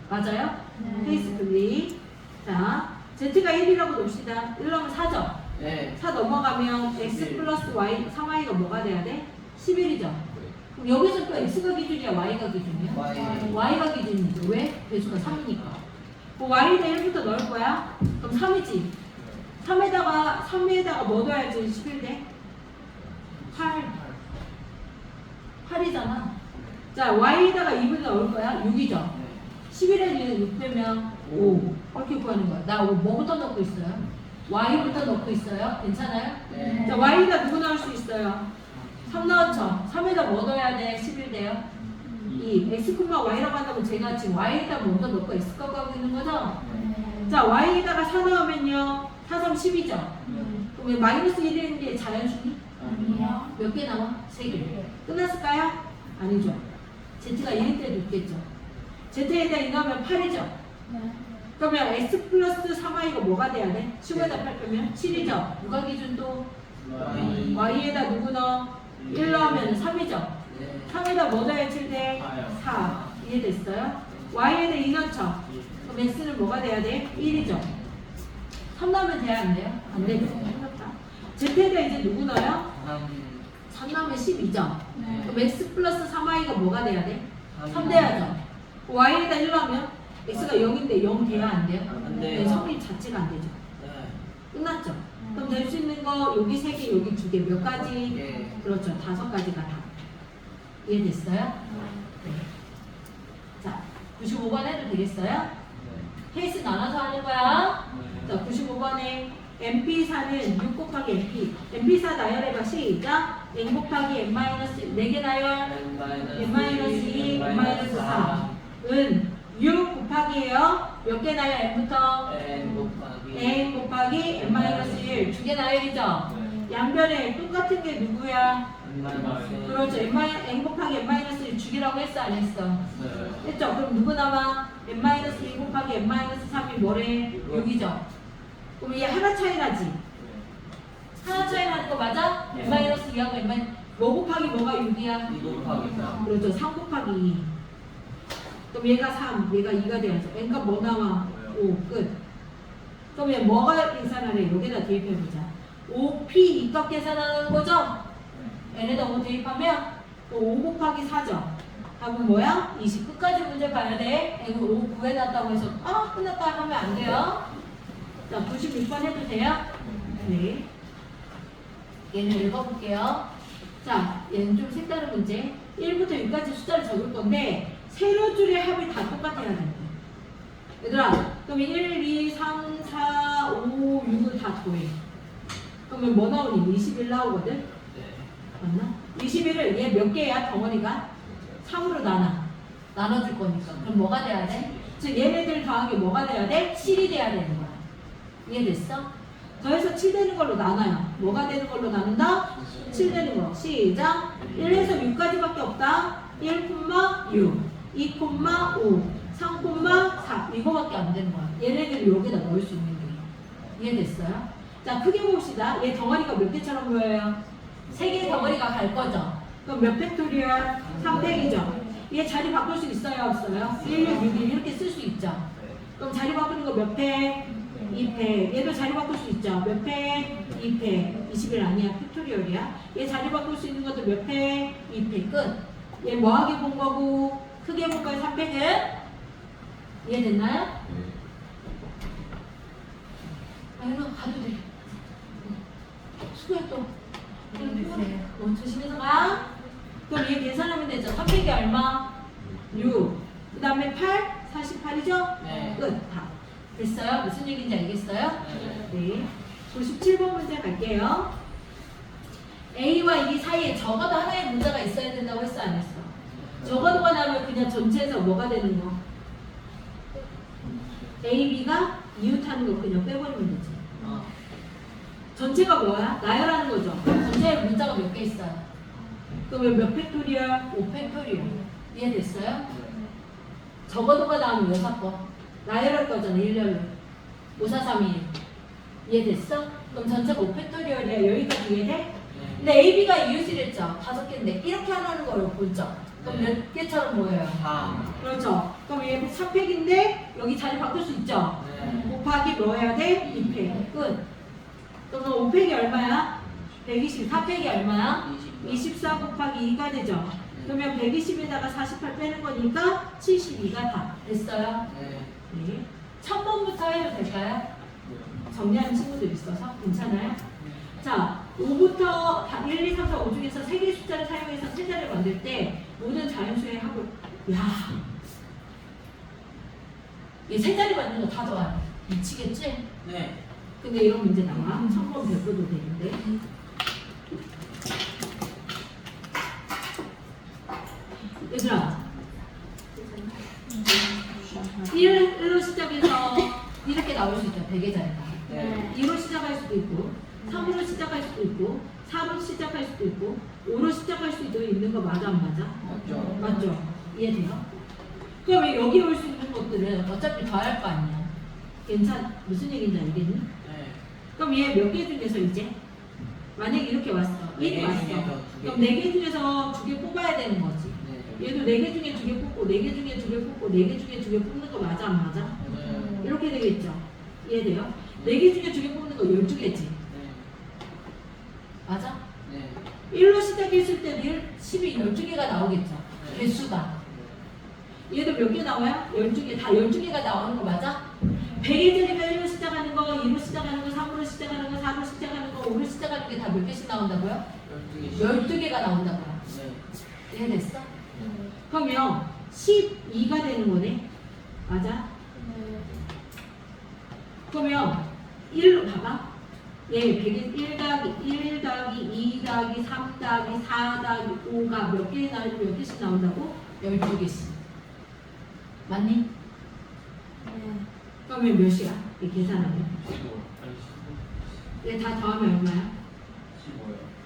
맞아요? 페이스 클릭. 자, Z가 1이라고 놉시다. 1하면 4죠? 네. 4 넘어가면 X 플러스 Y, 3Y가 뭐가 돼야 돼? 11이죠? 그럼 여기서 또 X가 기준이야? Y가 기준이야? Y. Y가 기준이죠. 왜? 배수가 3이니까. 뭐 Y에다 1부터 넣을 거야? 그럼 3이지. 3에다가 뭐 넣어야지? 11대? 8. 8이잖아. 자, Y에다가 2분의 넣을 거야? 6이죠. 11에 6 빼면 5. 이렇게 구하는 거야. 나 뭐부터 넣고 있어요? Y부터 넣고 있어요. 괜찮아요? 네. 자, Y에다 누구 넣을 수 있어요? 3 넣었죠? 3에다 뭐 넣어야 돼? 11대요? 2. X, Y라고 한다면 제가 지금 Y에다 먼저 넣고 X 거 가고 있는 거죠? 자, Y에다가 4 넣으면요. 4, 3, 10이죠? 그럼 마이너스 1인데 자연수니? 아니요. 몇 개 나와? 3개. 끝났을까요? 아니죠. Z가 1일 때도 있겠죠. Z에다 2 넣으면 8이죠? 그러면 X 플러스 3Y가 뭐가 돼야 돼? 15에다 8 빼면 7이죠? 누가 기준도? Y. Y에다 누구 넣어? 1 넣으면 3이죠? 네. 3에다 뭐 넣어야 7대? 4. 이해됐어요? Y에다 2 넣죠? 그럼 X는 뭐가 돼야 돼? 1이죠? 3 넣으면 돼야 안 돼요? 안 되죠? 틀렸다. Z에다 이제 누구 넣어요? 3 넣으면 12죠? 그럼 X 플러스 3Y가 뭐가 돼야 돼? 3 돼야죠? Y에다 1 넣으면 X가 0인데 0 돼야 안 돼요? 안 돼요. 네, 성립 자체가 안 되죠? 네. 끝났죠? 그럼 될 수 있는 거 여기 3개, 여기 2개 몇 가지? 네. 그렇죠. 5가지가 다. 이해됐어요? 네. 자, 95번 해도 되겠어요? 케이스 나눠서 하는 거야. 자, 95번에 MP4는 6 곱하기 MP. MP4 나열해봐. 시작. N 곱하기 N 마이너스 4개 나열. N-2, N-4은 6 곱하기예요. 몇 개 나열? N부터 N 곱하기 N 곱하기 N-1 두 개 나열이죠? 양변에 똑같은 게 누구야? 그렇죠. N 곱하기 N-1 주기라고 했어? 안 했어? 했죠? 그럼 누구 남아? N-2 곱하기 N-3이 뭐래? 6이죠? 그럼 얘 하나 차이 나지? 하나 차이 나는 거 맞아? N-2하고 N- 뭐 곱하기 뭐가 6이야? 2 곱하기 3. 그렇죠. 3 곱하기 2. 그럼 얘가 3, 얘가 2가 돼야죠. N가 뭐 나와? 5, 끝. 그럼 얘 뭐가 계산하래? 여기다 대입해보자. 5P 이값 계산하는 거죠? N에다 5 대입하면 또 5 곱하기 4죠. 답은 뭐야? 20. 끝까지 문제 봐야 돼. N을 5 구해놨다고 해서 끝났다 하면 안 돼요. 자, 96번 해도 돼요? 네. 얘는 읽어볼게요. 자, 얘는 좀 색다른 문제. 1부터 6까지 숫자를 적을 건데 세로 줄의 합이 다 똑같아야 된다. 얘들아, 그럼 1, 2, 3, 4, 5, 6을 다 더해. 그러면 뭐 나오니? 21 나오거든? 네. 맞나? 21을 얘 몇 개야? 덩어리가? 3으로 나눠줄 거니까. 그럼 뭐가 돼야 돼? 즉 얘네들 더하기 뭐가 돼야 돼? 7이 돼야 되는 거야. 이해됐어? 더해서 7 되는 걸로 나눠요. 뭐가 되는 걸로 나눈다? 7 되는 거. 시작. 1에서 6까지밖에 없다. 1, 6. 2,5, 3,4 이거밖에 안 되는 거야. 얘네들을 여기다 넣을 수 있는 게. 이해됐어요? 자, 크게 봅시다. 얘 덩어리가 몇 개처럼 보여요? 3개의 덩어리가 갈 거죠. 그럼 몇 팩토리얼? 3팩이죠. 얘 자리 바꿀 수 있어요? 없어요? 1, 6, 6, 1 이렇게 쓸 수 있죠. 그럼 자리 바꾸는 거 몇 팩? 2팩. 얘도 자리 바꿀 수 있죠. 몇 팩? 2팩. 21 아니야. 팩토리얼이야. 얘 자리 바꿀 수 있는 것도 몇 팩? 2팩. 끝. 얘 뭐하게 본 거고 크게 본 거에 3팩은? 이해됐나요? 아이고 가도 돼. 수고해 또. 조심해서 가. 그럼 얘 계산하면 되죠. 3팩이 얼마? 6. 그 다음에 8? 48이죠? 네. 끝. 다. 됐어요? 무슨 얘기인지 알겠어요? 네. 97번 문제 갈게요. A와 E 사이에 적어도 하나의 문자가 있어야 된다고 했어, 안 했어? 적어도가 나오면 그냥 전체에서 뭐가 되는 거? A, B가 이웃하는 거 그냥 빼버리면 되지. 전체가 뭐야? 나열하는 거죠. 전체에 문자가 몇 개 있어요? 그러면 몇 팩토리얼? 5팩토리얼. 이해됐어요? 적어도가 나오면 6번. 나열할 거잖아, 일렬로. 5, 4, 3, 2. 이해됐어? 그럼 전체가 5팩토리얼이야. 여기까지 이해돼? 근데 A, B가 이웃이랬죠? 5개인데 이렇게 하나는 걸 보죠. 그럼 몇 개처럼 보여요? 4. 그렇죠. 그럼 얘 3팩인데 여기 자리 바꿀 수 있죠? 네. 곱하기 뭐 해야 돼? 2팩. 끝. 그럼 5팩이 얼마야? 120. 4팩이 얼마야? 24 곱하기 2가 되죠. 그러면 120에다가 48 빼는 거니까 72가 다 됐어요. 네. 네. 1000번부터 해도 될까요? 정리하는 친구들 있어서 괜찮아요? 자, 5부터 1, 2, 3, 4, 5 중에서 3개의 숫자를 사용해서 세자를 만들 때 모든 자연수의 합을 얘 세자리 만드는 거 다 좋아요. 미치겠지? 네. 근데 이런 문제 나와. 1000번 배워도 되는데. 얘들아 1로 시작해서 이렇게 나올 수 있죠. 대개 자리가. 네. 2로 시작할 수도 있고 3으로 시작할 수도 있고 4로 시작할 수도 있고 5로 시작할 수도 있는 거 맞아 안 맞아? 맞죠. 맞죠? 이해돼요? 그럼 여기 올 수 있는 것들은 어차피 더할 거 아니야. 무슨 얘기인지 알겠니? 네. 그럼 얘 몇 개 중에서 이제 만약에 이렇게 왔어. 1이 왔어. 그럼 4개 중에서 2개 뽑아야 되는 거지. 네. 얘도 4개 중에 2개 뽑고 4개 중에 2개 뽑고 4개 중에 2개 뽑는 거 맞아 안 맞아? 네. 이렇게 되겠죠. 이해돼요? 4개 중에 2개 뽑는 거 12개지. 네. 맞아? 네. 1로 시작했을 때 10이 12개가 나오겠죠. 네. 개수가. 얘도 몇 개 나와요? 12개. 다 12개가 나오는 거 맞아? 100일짜리가 1로 시작하는 거, 2로 시작하는 거, 3으로 시작하는 거, 4로 시작하는 거, 5로 시작하는 게 다 몇 개씩 나온다고요? 12개가 나온다고요. 네. 이해됐어? 그러면 12가 되는 거네. 맞아? 그러면 1로 봐봐. 얘 100일 1 더하기 2 더하기 3 더하기 4 더하기 5가 몇 개씩 나온다고? 12개씩. 맞니? 그러면 몇이야? 이 계산하면. 얘 다 더하면 얼마야?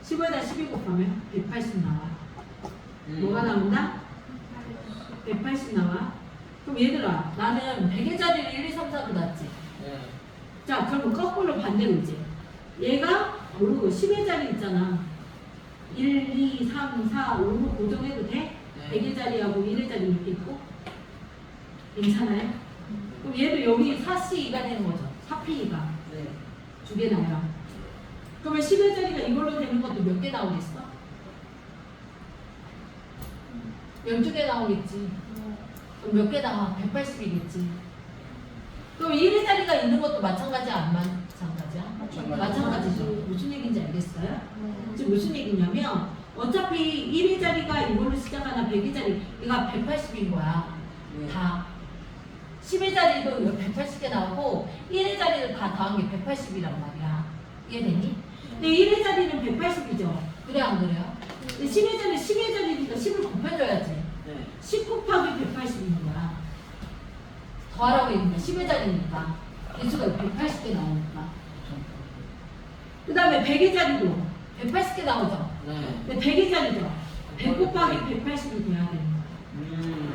15에다 12 곱하면 180 나와. 뭐가 나온다? 180 나와. 그럼 얘들아, 나는 100의 자리를 1, 2, 3, 4로 놨지. 네. 자, 그럼 거꾸로 반대로 이제. 얘가 모르고 10의 자리 있잖아. 1, 2, 3, 4, 5로 고정해도 돼? 네. 100의 자리하고 1의 자리 이렇게 있고. 괜찮아요? 그럼 얘도 여기 4C2가 되는 거죠. 4P2가. 네. 2개 나와요. 그러면 10의 자리가 이걸로 되는 것도 몇 개 나오겠어? 12개 나오겠지. 그럼 몇 개 나와? 180이겠지. 그럼 1의 자리가 있는 것도 마찬가지야? 안 마찬가지야? 마찬가지죠. 무슨 얘기인지 알겠어요? 지금 무슨 얘기냐면 어차피 1의 자리가 이걸로 시작하나 100의 자리 얘가 180인 거야. 네. 다. 10의 자리도 180개 나오고 1의 자리를 다 더한 게 180이란 말이야. 이해되니? 근데 1의 자리는 180이죠. 그래 안 그래요? 근데 10의 자리는 10의 자리니까 10을 곱해줘야지. 네. 10 곱하기 180인 거야. 더하라고 했는데 10의 자리니까 개수가 180개 나오니까. 그 다음에 100의 자리도 180개 나오죠. 네. 근데 100의 자리죠. 100 곱하기 180이 돼야 되는 거야.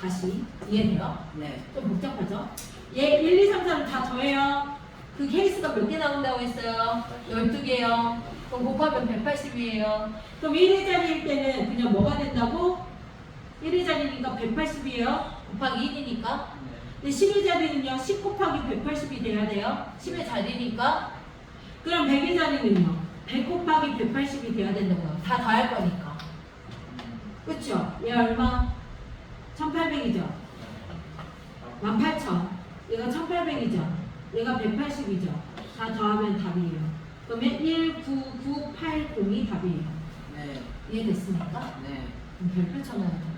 다시 이해돼요? 네. 좀 복잡하죠? 얘 1, 2, 3, 4를 다 더해요. 그 케이스가 몇 개 나온다고 했어요? 12개요. 그럼 곱하면 180이에요. 그럼 1의 자리일 때는 그냥 뭐가 된다고? 1의 자리니까 180이에요. 곱하기 1이니까. 근데 10의 자리는요, 10 곱하기 180이 돼야 돼요. 10의 자리니까. 그럼 100의 자리는요, 100 곱하기 180이 돼야 된다고요. 다 더할 거니까. 그쵸? 얘 얼마? 1800이죠? 18,000. 얘가 1800이죠? 얘가 180이죠? 다 더하면 답이에요. 그러면 19980이 답이에요. 네. 이해됐습니까? 네. 그럼 별표 쳐놔요.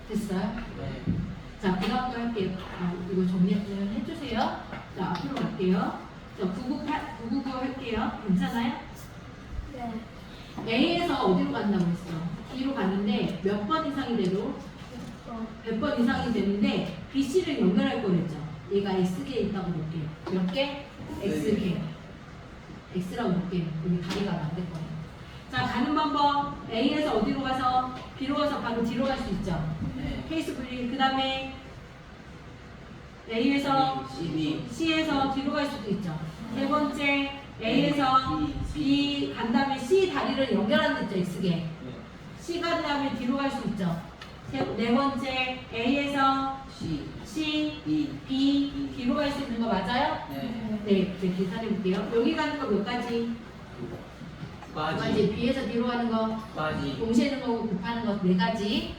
됐어요? 네. 자, 그 다음도 할게요. 이거 정리 좀 해주세요. 자, 앞으로 갈게요. 자, 999 할게요. 괜찮아요? 네. A에서 어디로 간다고 했어? B로 갔는데 몇 번 이상이 돼도 100번 이상이 되는데 BC를 연결할 거랬죠. 얘가 X개에 있다고 볼게요. 몇 개? X개. X라고 볼게요. 여기 다리가 안 될 거예요. 자, 가는 방법. A에서 어디로 가서 B로 가서 바로 D로 갈 수 있죠. 네. 케이스 분리. 그 다음에 A에서 12. C에서 D로 갈 수도 있죠. 세 번째 A에서 B 간 다음에 C 다리를 연결하는 데 있죠. X개. 네. C 간 다음에 D로 갈 수 있죠. 네 번째 A에서 C. C, B. B, D로 갈 수 있는 거 맞아요? 네. 네, 이제 계산해 볼게요. 여기 가는 거 몇 가지? 두 가지. 빠지. B에서 D로 가는 거, 빠지. 동시에 있는 거 곱하는 거 네 가지.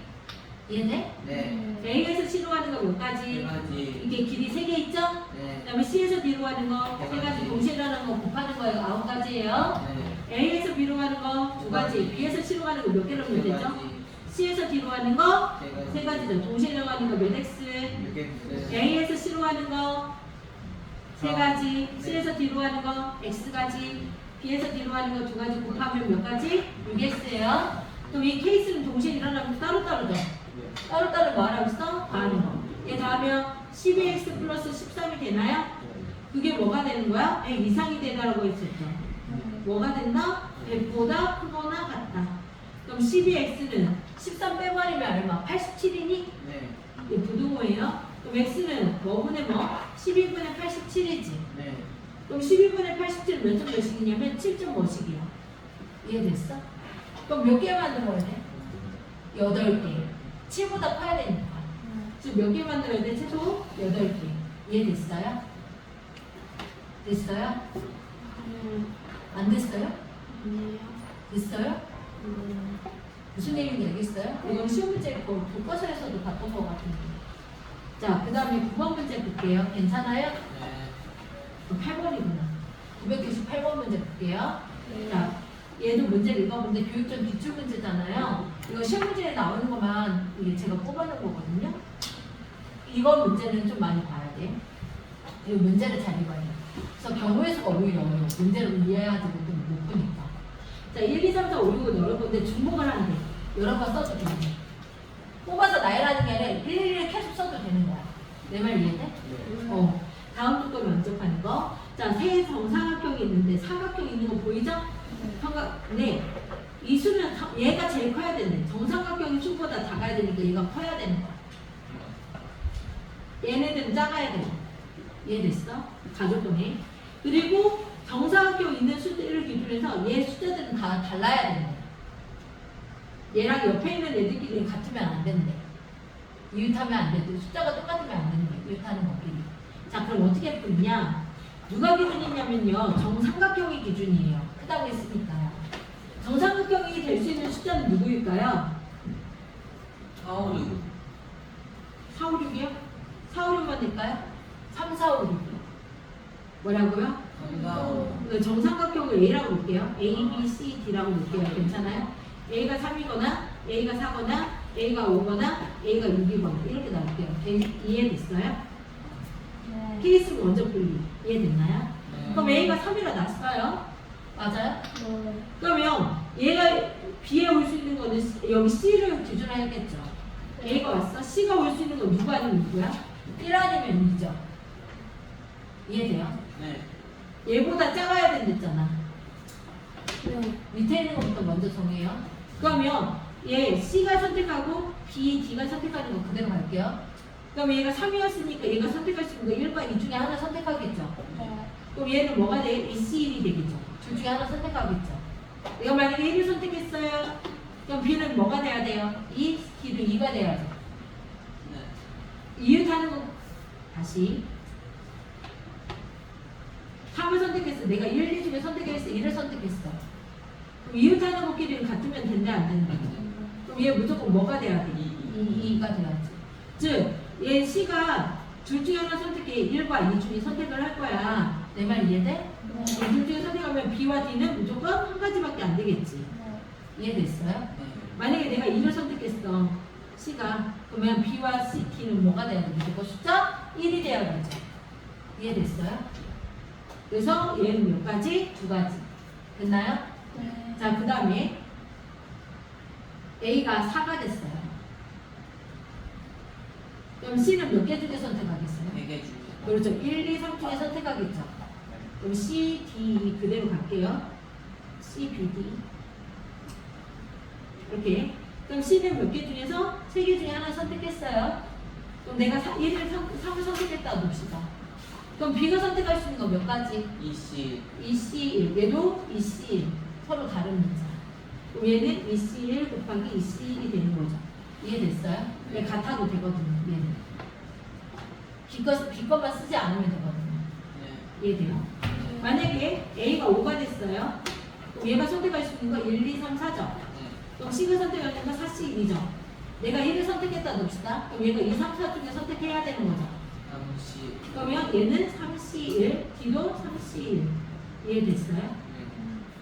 이해돼? 네. A에서 C로 가는 거 몇 세 가지? 가지. 이게 길이 3개 있죠? 네. 그 다음에 C에서 D로 가는 거 네 3가지, 가지. 동시에 가는 거 곱하는 거 9가지예요. 네. A에서 B로 가는 거 2가지, 두 가지. B에서 C로 가는 거 몇 개로 몇 세 되죠? 가지. C에서 D로 가는 거 세 가지. 3가지죠. 동시에 가는 거 몇 X? 이렇게 네. A에서 C로 가는 거 3가지, 네. C에서 D로 가는 거 X가지, B에서 D로 가는 거 2가지 곱하면 몇 가지? 6X예요. 그럼 이 케이스는 동시에 일어나면 따로따로죠. 따로따로 뭐 하라고 써? 더하는 거. 얘 더하면 12X 플러스 13이 되나요? 그게 뭐가 되는 거야? 100 이상이 되다라고 했었죠. 뭐가 된다? 100보다 크거나 같다. 그럼 12X는 13 빼버리면 얼마? 87이니? 네. 이게 부등호예요. 그럼 X는 뭐분의 뭐? 12분의 87이지. 네. 그럼 12분의 87은 몇 점 몇씩이냐면 7점 몇씩이야. 이해됐어? 그럼 몇 개 만들어야 돼? 8개. 7보다 커야 되니까. 지금 몇 개 만들어야 돼? 최소 8개. 이해됐어요? 됐어요? 안 됐어요? 됐어요? 무슨 얘기인지 알겠어요? 이건 시험 문제 교과서에서도 봤던 것 같은데. 자, 그 다음에 9번 문제 볼게요. 괜찮아요? 네. 8번이구나. 998번 문제 볼게요. 자, 얘도 문제를 읽어보는데 교육점 기출 문제잖아요. 이거 시험 문제에 나오는 것만 이게 제가 뽑아놓은 거거든요. 이번 문제는 좀 많이 봐야 돼. 이 문제를 잘 읽어야 돼. 그래서 경우의 수가 오히려 어려워. 문제를 이해하지 못 보니까. 자, 1, 2, 3, 4, 5, 6은 어려울 건데 중복을 하는데 여러 번 써도 되는 거야. 뽑아서 나열하는 게 아니라 일일이 계속 써도 되는 거야. 내 말 이해돼? 네. 다음 조건 면접하는 거. 자, 세 정삼각형이 있는데 삼각형 있는 거 보이죠? 네. 이 수는 얘가 제일 커야 되는데 정삼각형이 수보다 작아야 되니까 얘가 커야 되는 거야. 얘네들은 작아야 돼. 이해됐어? 가족동에. 그리고 정사각형 있는 숫자를 기준해서 얘 숫자들은 다 달라야 된대. 얘랑 옆에 있는 애들끼리 같으면 안 된대. 이웃하면 안 된대. 숫자가 똑같으면 안 된대. 이웃하는 것끼리. 자, 그럼 어떻게 풀냐? 누가 기준이냐면요. 정삼각형이 기준이에요. 크다고 했으니까요. 정삼각형이 될 수 있는 숫자는 누구일까요? 4, 5, 6. 4, 5, 6이요? 4, 5, 6만 될까요? 3, 4, 5, 6. 뭐라고요? 3, 4, 5. 정삼각형을 A라고 볼게요. A, B, C, D라고 볼게요. 괜찮아요? A가 3이거나 A가 4거나 A가 5거나 A가 6이거나 이렇게 나올게요. 이해됐어요? 네. 케이스 먼저 풀기. 이해됐나요? 네. 그럼 A가 3이라 났어요? 맞아요? 네. 그러면 얘가 B에 올 수 있는 거는 여기 C를 기준으로 해야겠죠. A가 왔어? C가 올 수 있는 건 누구 아니면 누구야? 1 아니면 2죠. 이해돼요? 네. 얘보다 작아야 된댔잖아. 네. 밑에 있는 것부터 먼저 정해요. 그러면 얘 C가 선택하고 B, D가 선택하는 거 그대로 갈게요. 그럼 얘가 3이었으니까 얘가 선택할 수 있는 거 1과 2 중에 하나 선택하겠죠. 네. 그럼 얘는 뭐가 돼? E, C, 1이 되겠죠. 둘 중에 하나 선택하겠죠. 내가 만약에 1을 선택했어요. 그럼 B는 뭐가 돼야 돼요? 2, D도 2가 돼야죠. 네. 이웃하는 거 다시 3을 선택했어. 내가 1, 2 중에 선택했어. 1을 선택했어. 그럼 이웃하는 것끼리는 같으면 된다 안 된다? 그럼 얘 무조건 뭐가 돼야 돼? 2가 돼야지. 즉, 얘 C가 둘 중에 하나 선택해. 1과 2 중에 선택을 할 거야. 내 말 이해돼? 네. 둘 중에 선택하면 B와 D는 무조건 한 가지밖에 안 되겠지. 이해됐어요? 네. 만약에 내가 2를 선택했어. C가. 그러면 B와 C, D는 뭐가 돼야 돼? 무조건 숫자 1이 돼야 되죠. 이해됐어요? 그래서 얘는 몇 가지? 두 가지. 됐나요? 네. 자, 그 다음에 A가 4가 됐어요. 그럼 C는 몇 개 중에 선택하겠어요? 4개 중에. 그렇죠. 1, 2, 3 중에 선택하겠죠. 그럼 C, D 그대로 갈게요. C, B, D 이렇게. 그럼 C는 몇 개 중에서 3개 중에 하나 선택했어요. 그럼 내가 1을 3을 선택했다 봅시다. 그럼 B가 선택할 수 있는 거 몇 가지? EC. EC1 얘도 EC1 서로 다른 문자. 그럼 얘는 EC1 곱하기 EC1이 되는 거죠. 이해됐어요? 얘 같아도 되거든요. 얘는 B 것만 쓰지 않으면 되거든요. 네. 이해돼요? 만약에 A가 5가 됐어요. 그럼 얘가 선택할 수 있는 거 1, 2, 3, 4죠. 네. 그럼 C가 선택하는 건 4, C, 1이죠. 내가 1을 선택했다 봅시다. 그럼 얘가 2, 3, 4 중에 선택해야 되는 거죠. 3C. 그러면 얘는 3C1, D도 3C1. 이해됐어요?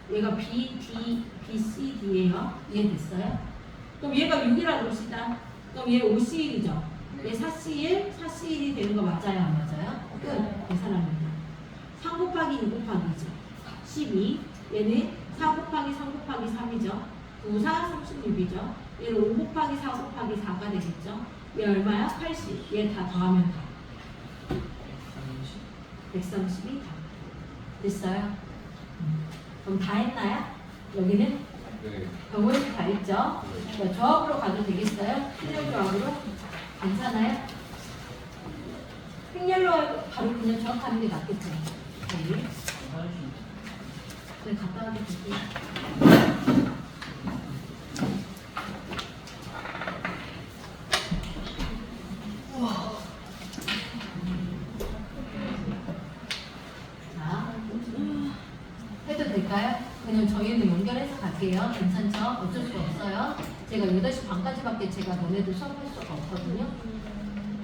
네. 얘가 B, D, B, C, D예요. 이해됐어요? 그럼 얘가 6이라고 봅시다. 그럼 얘 5C1이죠. 얘 4C1, 4C1이 되는 거 맞아요? 안 맞아요? 끝. 계산합니다. 3 곱하기 2 곱하기죠. 12. 얘는 4 곱하기 3 곱하기 3이죠. 9, 4, 36이죠. 얘는 5 곱하기 4 곱하기 4가 되겠죠. 얘 얼마야? 80. 얘 다 더하면 다. 130. 130이 다. 됐어요? 그럼 다 했나요? 여기는 네. 병원이 다 했죠? 자, 조합으로 가도 되겠어요? 핑열 조합으로? 괜찮아요? 핑열로 바로 그냥 조합하는 게 낫겠죠? 여기. 네, 갔다 와도 될게요. 자, 해도 될까요? 그냥 저희는 연결해서 갈게요. 괜찮죠? 어쩔 수 없어요. 제가 8시 반까지밖에 제가 너네들 수업할 수가 없거든요.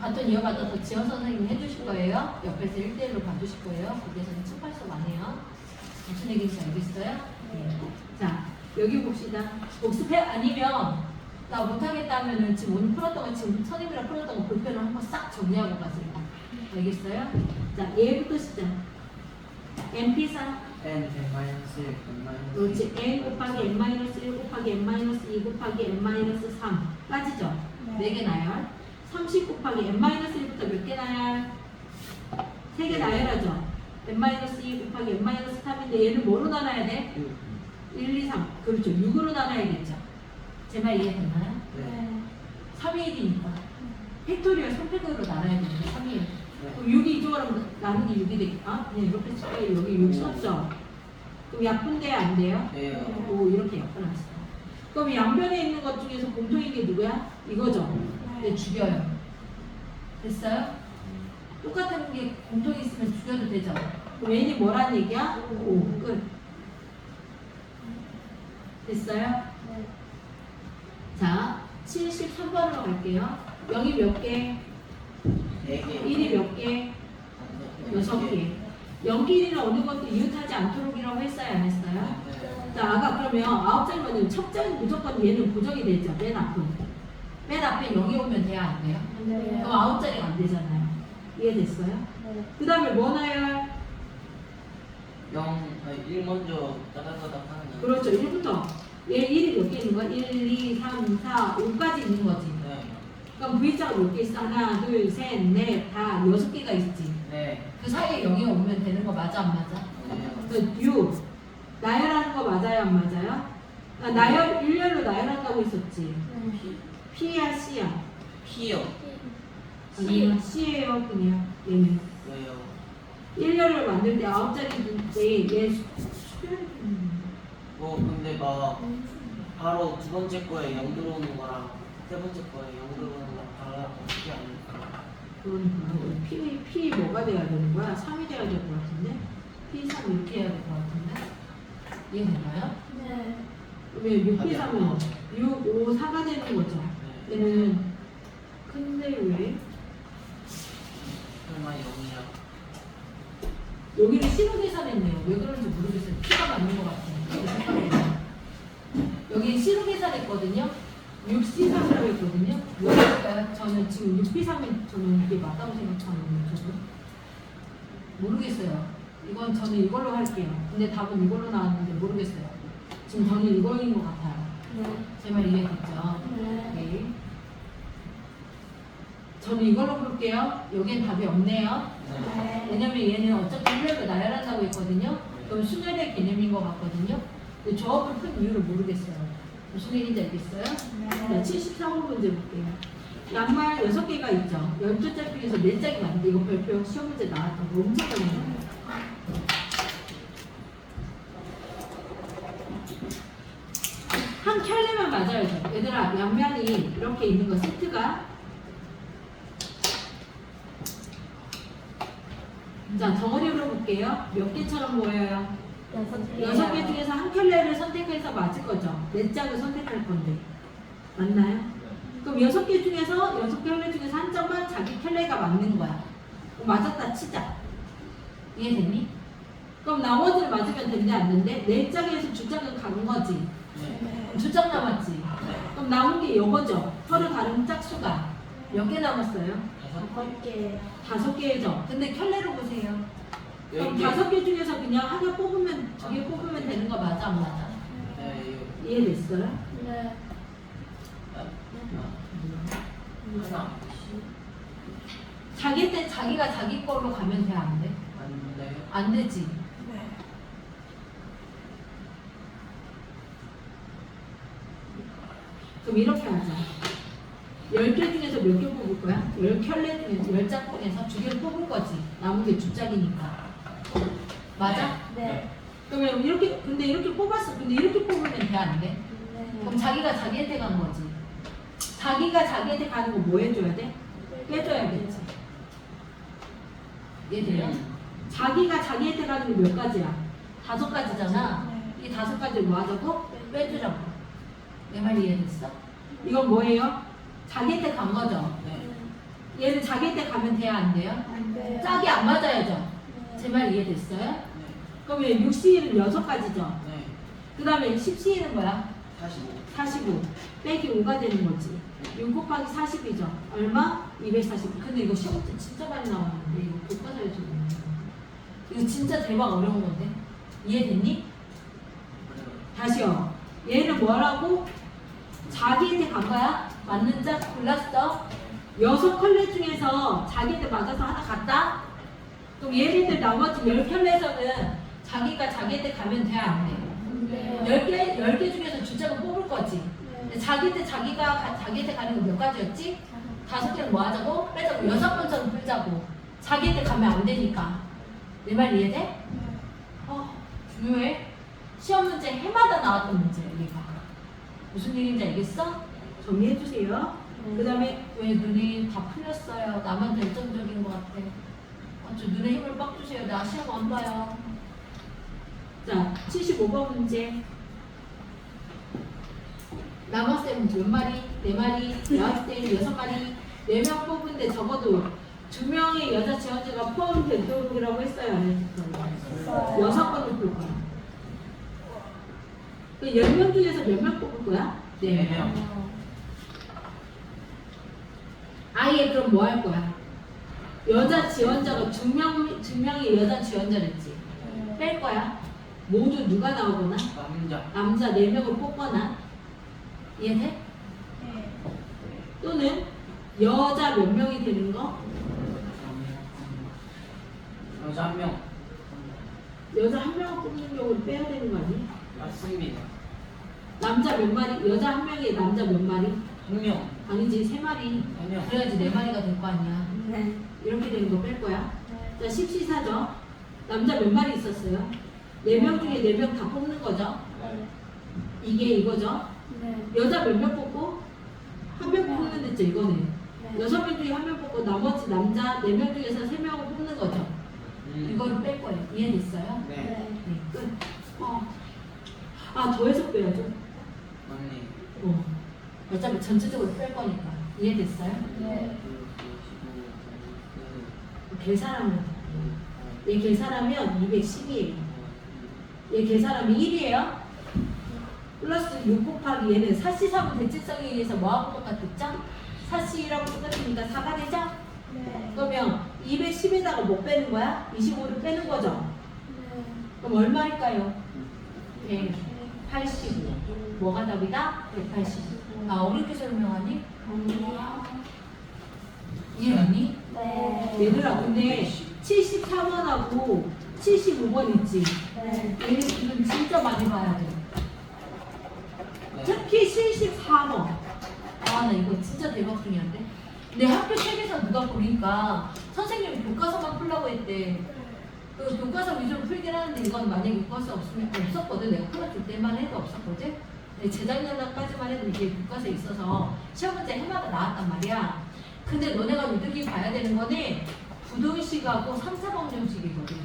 바톤 이어받아서 지원 선생님이 해주실 거예요. 옆에서 1대1로 봐주실 거예요. 거기에서는 침팔 수업 안 해요. 무슨 얘기인지 알겠어요? 네. 자, 여기 봅시다. 복습해? 아니면 나 못하겠다 하면은 지금 오늘 풀었던 거 지금 선생님이랑 풀었던 거 볼펜을 한번 싹 정리하고 가세요. 알겠어요? 자, 얘부터 시작. MP4 N 100-1 100-1 그렇지. n 곱하기 n-1 곱하기 n-2 곱하기 n-3 까지죠? 네. 4개 나열. 30 곱하기 n-1부터 몇 개 나열? 3개 나열하죠? n-2 곱하기 n-3인데 얘를 뭐로 나눠야 돼? 1, 2, 3. 그렇죠. 6으로 나눠야겠죠? 제 말 이해됐나요? 네. 3의 1이니까. 팩토리얼 3팩으로 나눠야 되는데 3의 1. 네. 그럼 6이 이쪽으로 나누기 6이 되겠다. 그냥 이렇게 쓸게요. 여기 6 썼죠? 그럼 약분돼야 안 돼요? 네. 오, 이렇게 약분했어요. 그럼 양변에 있는 것 중에서 공통인 게 누구야? 이거죠? 네, 죽여요. 됐어요? 똑같은 게 공통이 있으면 죽여도 되죠? 그럼 n이 뭐란 얘기야? 5. 끝. 됐어요? 네. 자, 73번으로 갈게요. 0이 몇 개? 4개. 1이 몇 개? 6개. 0끼리는 어느 것도 이웃하지 않도록이라고 했어요? 안 했어요? 네. 자, 아까 그러면 9자리면 첫 자리는 무조건 얘는 고정이 되죠. 맨 앞은. 맨 앞에 0이 오면 돼야 안 돼요? 네. 그럼 9자리가 안 되잖아요. 이해됐어요? 네. 그 다음에 뭐 나요? 1 먼저 따다다닥 하는 거. 그렇죠. 1부터. 얘 1이 몇 개 있는 거야? 1, 2, 3, 4, 5까지 있는 거지. 네. 그럼 V자가 몇 개 있어? 하나, 둘, 셋, 넷, 다 6개가 있지. 네. 그 사이에 0이 오면 되는 거 맞아, 안 맞아? 네. 그 6, 나열하는 거 맞아요, 안 맞아요? 아, 나열 일렬로 나열한다고 했었지. P야 C야? P요. 아니면 C예요, 그냥 얘는. 왜요? 일렬을 만들 때 9자리인데 얘 뭐 근데 막 바로 두 번째 거에 0 들어오는 거랑 세 번째 거에 0 들어오는 거랑 달라고 어떻게 아닐까? 그건 P 뭐가 돼야 되는 거야? 3이 돼야 될 것 같은데? P3 이렇게 해야 될 것 같은데? 이해되나요? 네. 왜 6P3은 6, 5, 4가 되는 거죠? 네. 얘는 근데 왜? 설마 0이야? 여기를 C로 계산했네요. 왜 그런지 모르겠어요. P가 맞는 것 같아요. 여기 C로 계산했거든요. 6C3이라고 했거든요. 왜일까요? 저는 지금 6P3이 저는 이게 맞다고 생각하는 저도 모르겠어요. 이건 저는 이걸로 할게요. 근데 답은 이걸로 나왔는데 모르겠어요. 지금 저는 이거인 것 같아요. 네. 제 말 이해됐죠? 네. 네. 저는 이걸로 볼게요. 여기엔 답이 없네요. 네. 왜냐면 얘는 어차피 일렬로 나열한다고 했거든요. 그럼 순열의 개념인 것 같거든요. 근데 조합을 푼 이유를 모르겠어요. 무슨 얘기인지 알겠어요? 자, 74번 문제 볼게요. 양말 6개가 있죠. 12짝 중에서 4짝이 맞는데 이거 별표 시험 문제 나왔던 거 엄청 많이 나와요. 한 켤레만 맞아야죠. 얘들아, 양면이 이렇게 있는 거 세트가 자, 덩어리로 볼게요. 몇 개처럼 보여요? 6개 중에서 한 켤레를 선택해서 맞을 거죠. 4짝을 선택할 건데. 맞나요? 그럼 6개 중에서 6켤레 중에서 한 점만 자기 켤레가 맞는 거야. 그럼 맞았다 치자. 이해됐니? 그럼 나머지를 맞으면 된대 안 된대? 4짝에서 2짝은 가는 거지. 네. 2짝 남았지. 그럼 남은 게 이거죠. 서로 다른 짝수가 몇 개 남았어요? 5개. 5개죠. 근데 켤레로 보세요. 그럼 10개. 5개 중에서 그냥 하나 뽑으면 2개 뽑으면 되는 거 맞아 안 맞아? 네. 이해됐어요? 네. 하나. 자기 때 자기가 자기 걸로 가면 돼 안 돼? 안 돼요? 안 되지. 네. 그럼 이렇게 하자. 10개 중에서 몇 개 뽑을 거야? 10켤레 중에서 10짝 중에서 2개를 뽑을 거지. 남은 게 2짝이니까. 맞아? 네. 그러면 이렇게 근데 이렇게 뽑았어. 근데 이렇게 뽑으면 돼 안 돼? 그럼 자기가 자기한테 간 거지. 자기가 자기한테 가는 거 뭐 해줘야 돼? 빼줘야겠지. 얘들아. 자기가 자기한테 가는 거 몇 가지야? 5가지잖아. 이 5가지를 뭐 하자고? 빼주자고. 내 말 이해됐어? 이건 뭐예요? 자기한테 간 거죠. 네. 얘는 자기한테 가면 돼야 안 돼요? 안 돼요. 짝이 안 맞아야죠. 제 말 이해됐어요? 네. 그러면 6C는 6가지죠. 네. 그 다음에 10C는 뭐야? 45. 45 빼기 5가 되는 거지. 6 곱하기 40이죠. 얼마? 240. 근데 이거 시험 때 진짜 많이 나왔는데 이거 교과서에서 이거 진짜 대박 어려운 건데 이해됐니? 다시요. 얘는 뭐라고? 자기한테 간 거야? 맞는 짝 골랐어? 6켤레 중에서 자기한테 맞아서 하나 갔다? 그럼 얘네들 나머지 10켤레에서는 자기가 자기한테 가면 돼 안 돼? 네. 10개 중에서 주짝을 뽑을 거지. 근데 자기한테 자기한테 가는 거 몇 가지였지? 5개는 뭐 하자고? 빼자고. 6번처럼 풀자고. 자기한테 가면 안 되니까. 내 말 이해돼? 중요해. 시험 문제 해마다 나왔던 문제야, 얘가. 무슨 얘기인지 알겠어? 정리해주세요. 그 다음에 왜 눈이 다 풀렸어요? 나만 결정적인 것 같아. 저 눈에 힘을 빡 주세요. 나 시험 안 봐요. 자, 75번 문제. 남학생 몇 마리? 4마리. 여학생 6마리. 4명 뽑은데 적어도 2명의 여자 지원자가 포함되도록이라고 했어요. 안 했어요? 6번을 볼 거야. 그 10명 중에서 몇 명 뽑을 거야? 4명. 아예 그럼 뭐 할 거야? 여자 지원자가 2명이 여자 지원자랬지. 뺄 거야. 모두 누가 나오거나 남자 4명을 뽑거나. 이해돼? 또는 여자 몇 명이 되는 거? 여자 1명. 여자 한 명을 뽑는 경우를 빼야 되는 거 아니에요? 맞습니다. 남자 몇 마리? 여자 한 명에 남자 몇 마리? 한 명. 아니지 3마리. 한 명. 그래야지 4마리가 될 거 아니야. 네. 이렇게 되는 거 뺄 거야. 자, 14죠. 남자 몇 마리 있었어요? 4명 중에 4명 다 뽑는 거죠. 이게 이거죠. 네. 여자 몇 명 뽑고 한 명 뽑는 데죠. 이거는. 네. 6명 중에 한 명 뽑고 나머지 남자 4명 중에서 3명을 뽑는 거죠. 이거를 뺄 거예요. 이해됐어요? 네. 네, 끝. 더해서 빼야죠. 맞네. 어차피 전체적으로 뺄 거니까. 이해됐어요? 네. 계산하면 얘 계산하면 210이에요. 얘 계산하면 1이에요. 플러스 6 곱하기 얘는 사시사분 대칭성에 의해서 뭐하고 똑같겠죠? 사시 1하고 똑같으니까 4가 되죠? 네. 그러면 210에다가 뭐 빼는 거야? 25를 빼는 거죠? 네. 그럼 얼마일까요? 185. 뭐가 답이다? 185. 어렵게 설명하니? 아니요. 이해하니? 네. 얘들아 근데 74번하고 75번 있지? 네. 얘는 이건 진짜 많이 봐야 돼. 네. 특히 74번. 나 이거 진짜 대박 중요한데? 내 학교 책에서 누가 보니까 선생님이 교과서만 풀라고 했대. 그 교과서 위주로 풀긴 하는데 이건 만약에 교과서 없으면 없었거든. 내가 풀어줄 때만 해도 없었거든. 근데 재작년까지만 해도 이게 교과서에 있어서 시험 문제 해마다 나왔단 말이야. 근데 너네가 유득이 봐야 되는 거는 부등식하고 3, 4번 정식이거든.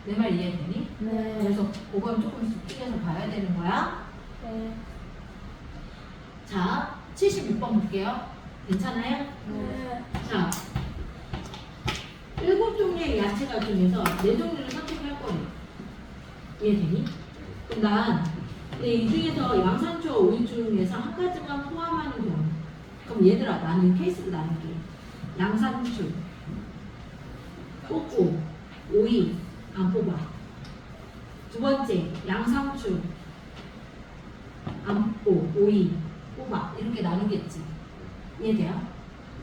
내 말 이해되니? 네. 그래서 그건 조금씩 뜯겨서 봐야 되는 거야. 네. 자, 76번 볼게요. 괜찮아요? 네. 자, 7종류의 야채가 중에서 4종류를 선택할 거예요. 이해되니? 그럼 이 중에서 양상추와 오이 중에서 한 가지만 포함하는 경우. 그럼 얘들아, 나는 케이스를 나눌게. 양상추 뽑고 오이 안 뽑아. 두 번째, 양상추 안 뽑고 오이 뽑아. 이렇게 나누겠지. 이해돼요?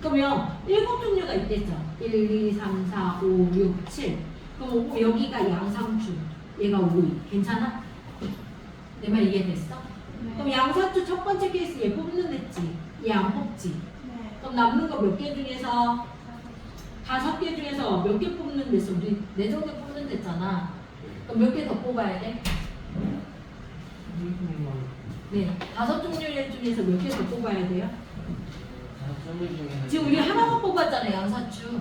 그러면 7종류가 있겠죠. 1, 2, 3, 4, 5, 6, 7. 그럼 여기가 양상추, 얘가 오이. 괜찮아? 내 말 이해됐어? 그럼 양상추 첫 번째 케이스 얘 뽑는 됐지? 얘 안 뽑지? 네. 그럼 남는 거 몇 개 중에서 5개 중에서 몇 개 뽑는 데서 우리 4종류 뽑는 데잖아. 그럼 몇 개 더 뽑아야 돼? 네, 5종류 중에서 몇 개 더 뽑아야 돼요? 지금 우리 하나만 뽑았잖아요, 양상추.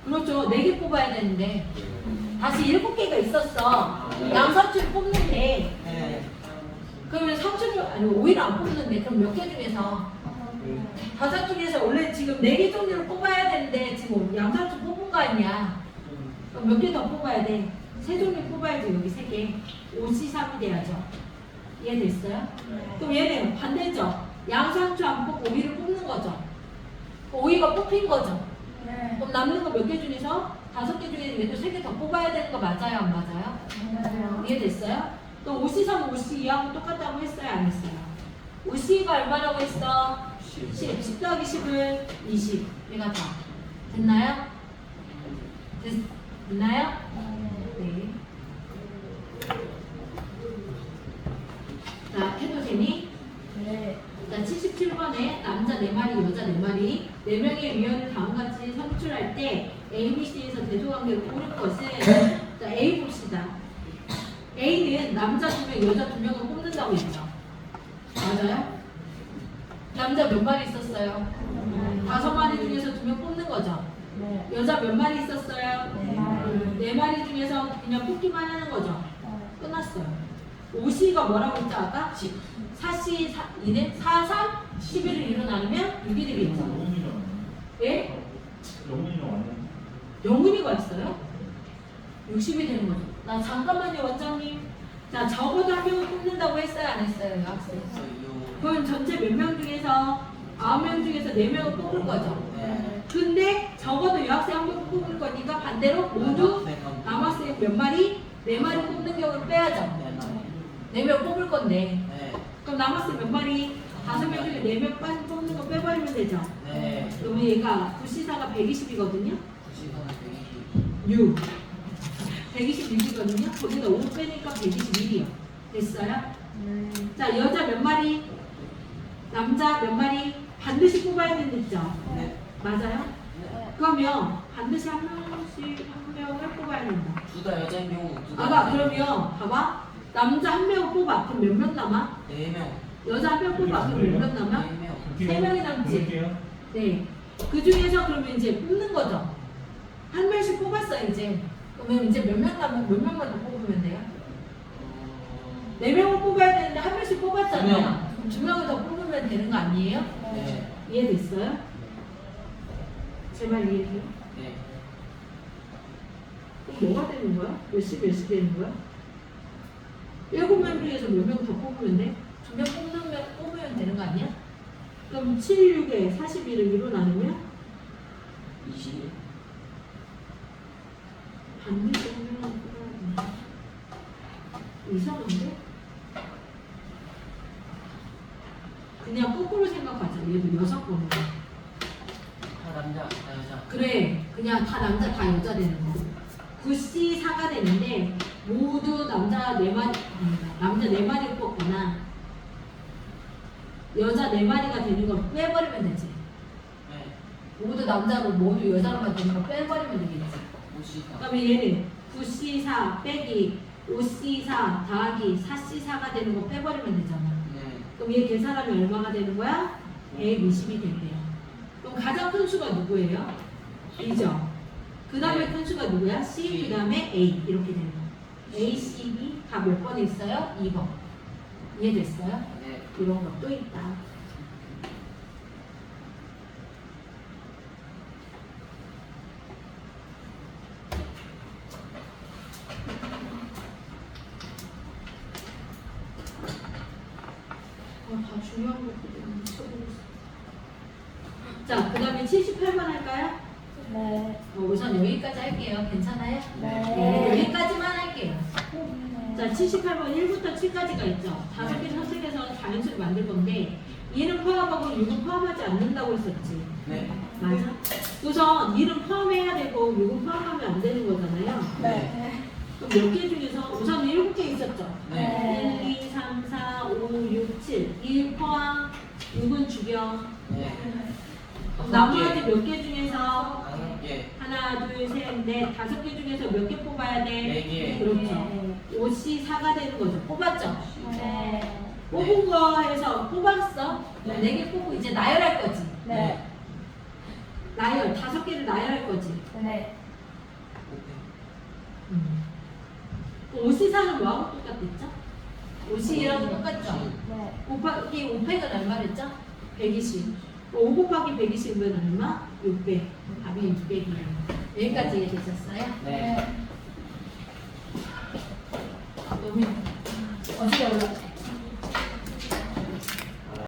그렇죠, 4개 뽑아야 되는데 다시 7개가 있었어. 양상추를 뽑는데 네. 그러면 상추를 아니 오이를 안 뽑는데 그럼 몇 개 중에서 5 중에서 원래 지금 4개 종류를 뽑아야 되는데 지금 양상추 뽑은 거 아니야. 그럼 몇 개 더 뽑아야 돼? 3종류 뽑아야지. 여기 3개 5C3이 돼야죠. 이해됐어요? 그럼 얘는 반대죠. 양상추 안 뽑고 오이를 뽑는 거죠. 오이가 뽑힌 거죠. 네. 그럼 남는 거 몇 개 중에서 5개 중에 얘도 3개 더 뽑아야 되는 거 맞아요? 안 맞아요? 맞아요. 이해됐어요? 또 5C3, 5C2하고 똑같다고 했어요? 안 했어요? 5C가 얼마라고 했어? 10. 10 더하기 10은 20. 얘가 다. 됐나요? 됐나요? 네. 자, 해도 되니? 네. 자, 77번에 남자 4마리, 여자 4마리, 4명의 위원을 다음같이 선출할 때 A, B, C에서 대조관계를 고를 것은 자, A 봅시다. A는 남자 2명, 여자 2명을 뽑는다고 했죠. 맞아요? 남자 몇 마리 있었어요? 5마리 중에서 2명 뽑는 거죠. 네. 여자 몇 마리 있었어요? 4마리. 4마리 중에서 그냥 뽑기만 하는 거죠. 끝났어요. 5C가 뭐라고 했죠 아까? 4C 2는 4, 3, 11을 1로 나누면 6이 되겠죠. 예? 영문이랑 왔는데 영훈이가 있어요? 60이 되는 거죠. 나 잠깐만요 원장님. 자 적어도 한 명을 뽑는다고 했어요 안 했어요 이 학생? 그럼 전체 몇 명 중에서 9명 중에서 4명을 뽑을 거죠. 네. 근데 적어도 이 학생 한 명 뽑을 거니까 반대로 모두 남학생 몇 마리? 4마리 뽑는 경우를 빼야죠. 4명 뽑을 건데 네. 그럼 남학생 몇 마리? 5명 중에 4명 뽑는 거 빼버리면 되죠. 네. 그러면 얘가 9C4가 120이거든요. 9시간 120. 6. 126이거든요. 거기다 5 빼니까 121이요. 됐어요? 네. 자, 여자 몇 마리? 남자 몇 마리? 반드시 뽑아야 된댔죠? 네. 맞아요? 네. 그러면 반드시 한 명씩 한 명을 뽑아야 된다. 둘 다 여자인 경우 둘 다. 아가 그러면 봐봐. 남자 한 명 뽑아. 그럼 몇 명 남아? 4명. 여자 한 명 뽑아. 그럼 몇 명 남아? 4명. 세 명이 남지. 볼게요. 네. 그 중에서 그러면 이제 뽑는 거죠. 한 명씩 뽑았어 이제. 그러면 이제 몇 명 남으면 몇 명만 더 뽑으면 돼요? 네 명을 뽑아야 되는데 한 명씩 뽑았잖아요. 두 명을 더 뽑으면 되는 거 아니에요? 네. 이해됐어요? 제 말 이해돼요? 네. 그럼 뭐가 되는 거야? 몇시 되는 거야? 7명 중에서 몇 명 더 뽑으면 돼? 2명 뽑으면 되는 거 아니야? 그럼 7, 6에 41을 2로 나누면 20. 반드시 한 명을 뽑아야 돼. 이상한데? 그냥 거꾸로 생각하자. 얘도 여섯 번이야. 다 남자, 다 여자. 그래, 그냥 다 남자 다 여자 되는 거. 9C 4가 되는데 모두 남자 4마리, 남자 4마리를 뽑거나 여자 4마리가 되는 걸 빼버리면 되지. 네. 모두 남자로 모두 여자로만 되는 걸 빼버리면 되겠지. 54. 그러면 얘는 9C 4 빼기 5C 4 더하기 4C 4가 되는 거 빼버리면 되잖아. 네. 그럼 얘 계산하면 얼마가 되는 거야? 120이 된대요. 그럼 가장 큰 수가 누구예요? B죠. 그 다음에 네. 큰 수가 누구야? C, 그 다음에 A 이렇게 되는 거. A, C, B 다 몇 번에 있어요? 2번. 이해됐어요? 네. 이런 것도 있다. 다 중요한 것들이 쳐보겠어. 자, 그 다음에 78번 할까요? 네. 우선 여기까지 할게요. 괜찮아요? 네. 여기까지만 할게요. 자, 78번 1부터 7까지가 있죠. 5개 선택해서 자연수를 만들 건데 얘는 포함하고 6은 포함하지 않는다고 했었지. 네. 맞아? 우선 1은 포함해야 되고 6은 포함하면 안 되는 거잖아요. 네. 그럼 몇 개 중에서 우선 7개 있었죠. 네. 1, 2, 3, 4, 5, 6, 7. 1 포함, 6은 죽여. 네. 나머지 몇 개 중에서 5개. 하나, 둘, 셋, 넷, 5개 중에서 몇 개 뽑아야 돼? 4개. 그렇죠. 5C 4가 되는 거죠. 뽑았죠? 네. 뽑은 거에서 뽑았어. 네. 4개 뽑고 이제 나열할 거지. 네. 나열, 5개를 나열할 거지. 네. 5C 4는 뭐하고 똑같겠죠? 5C랑 똑같죠? 네. 곱하기 5팩은 얼마랬죠? 120. 5 곱하기 120은 얼마? 600. 답이 600이에요. 여기까지 이해되셨어요? 네. 너무 어떻게 올라?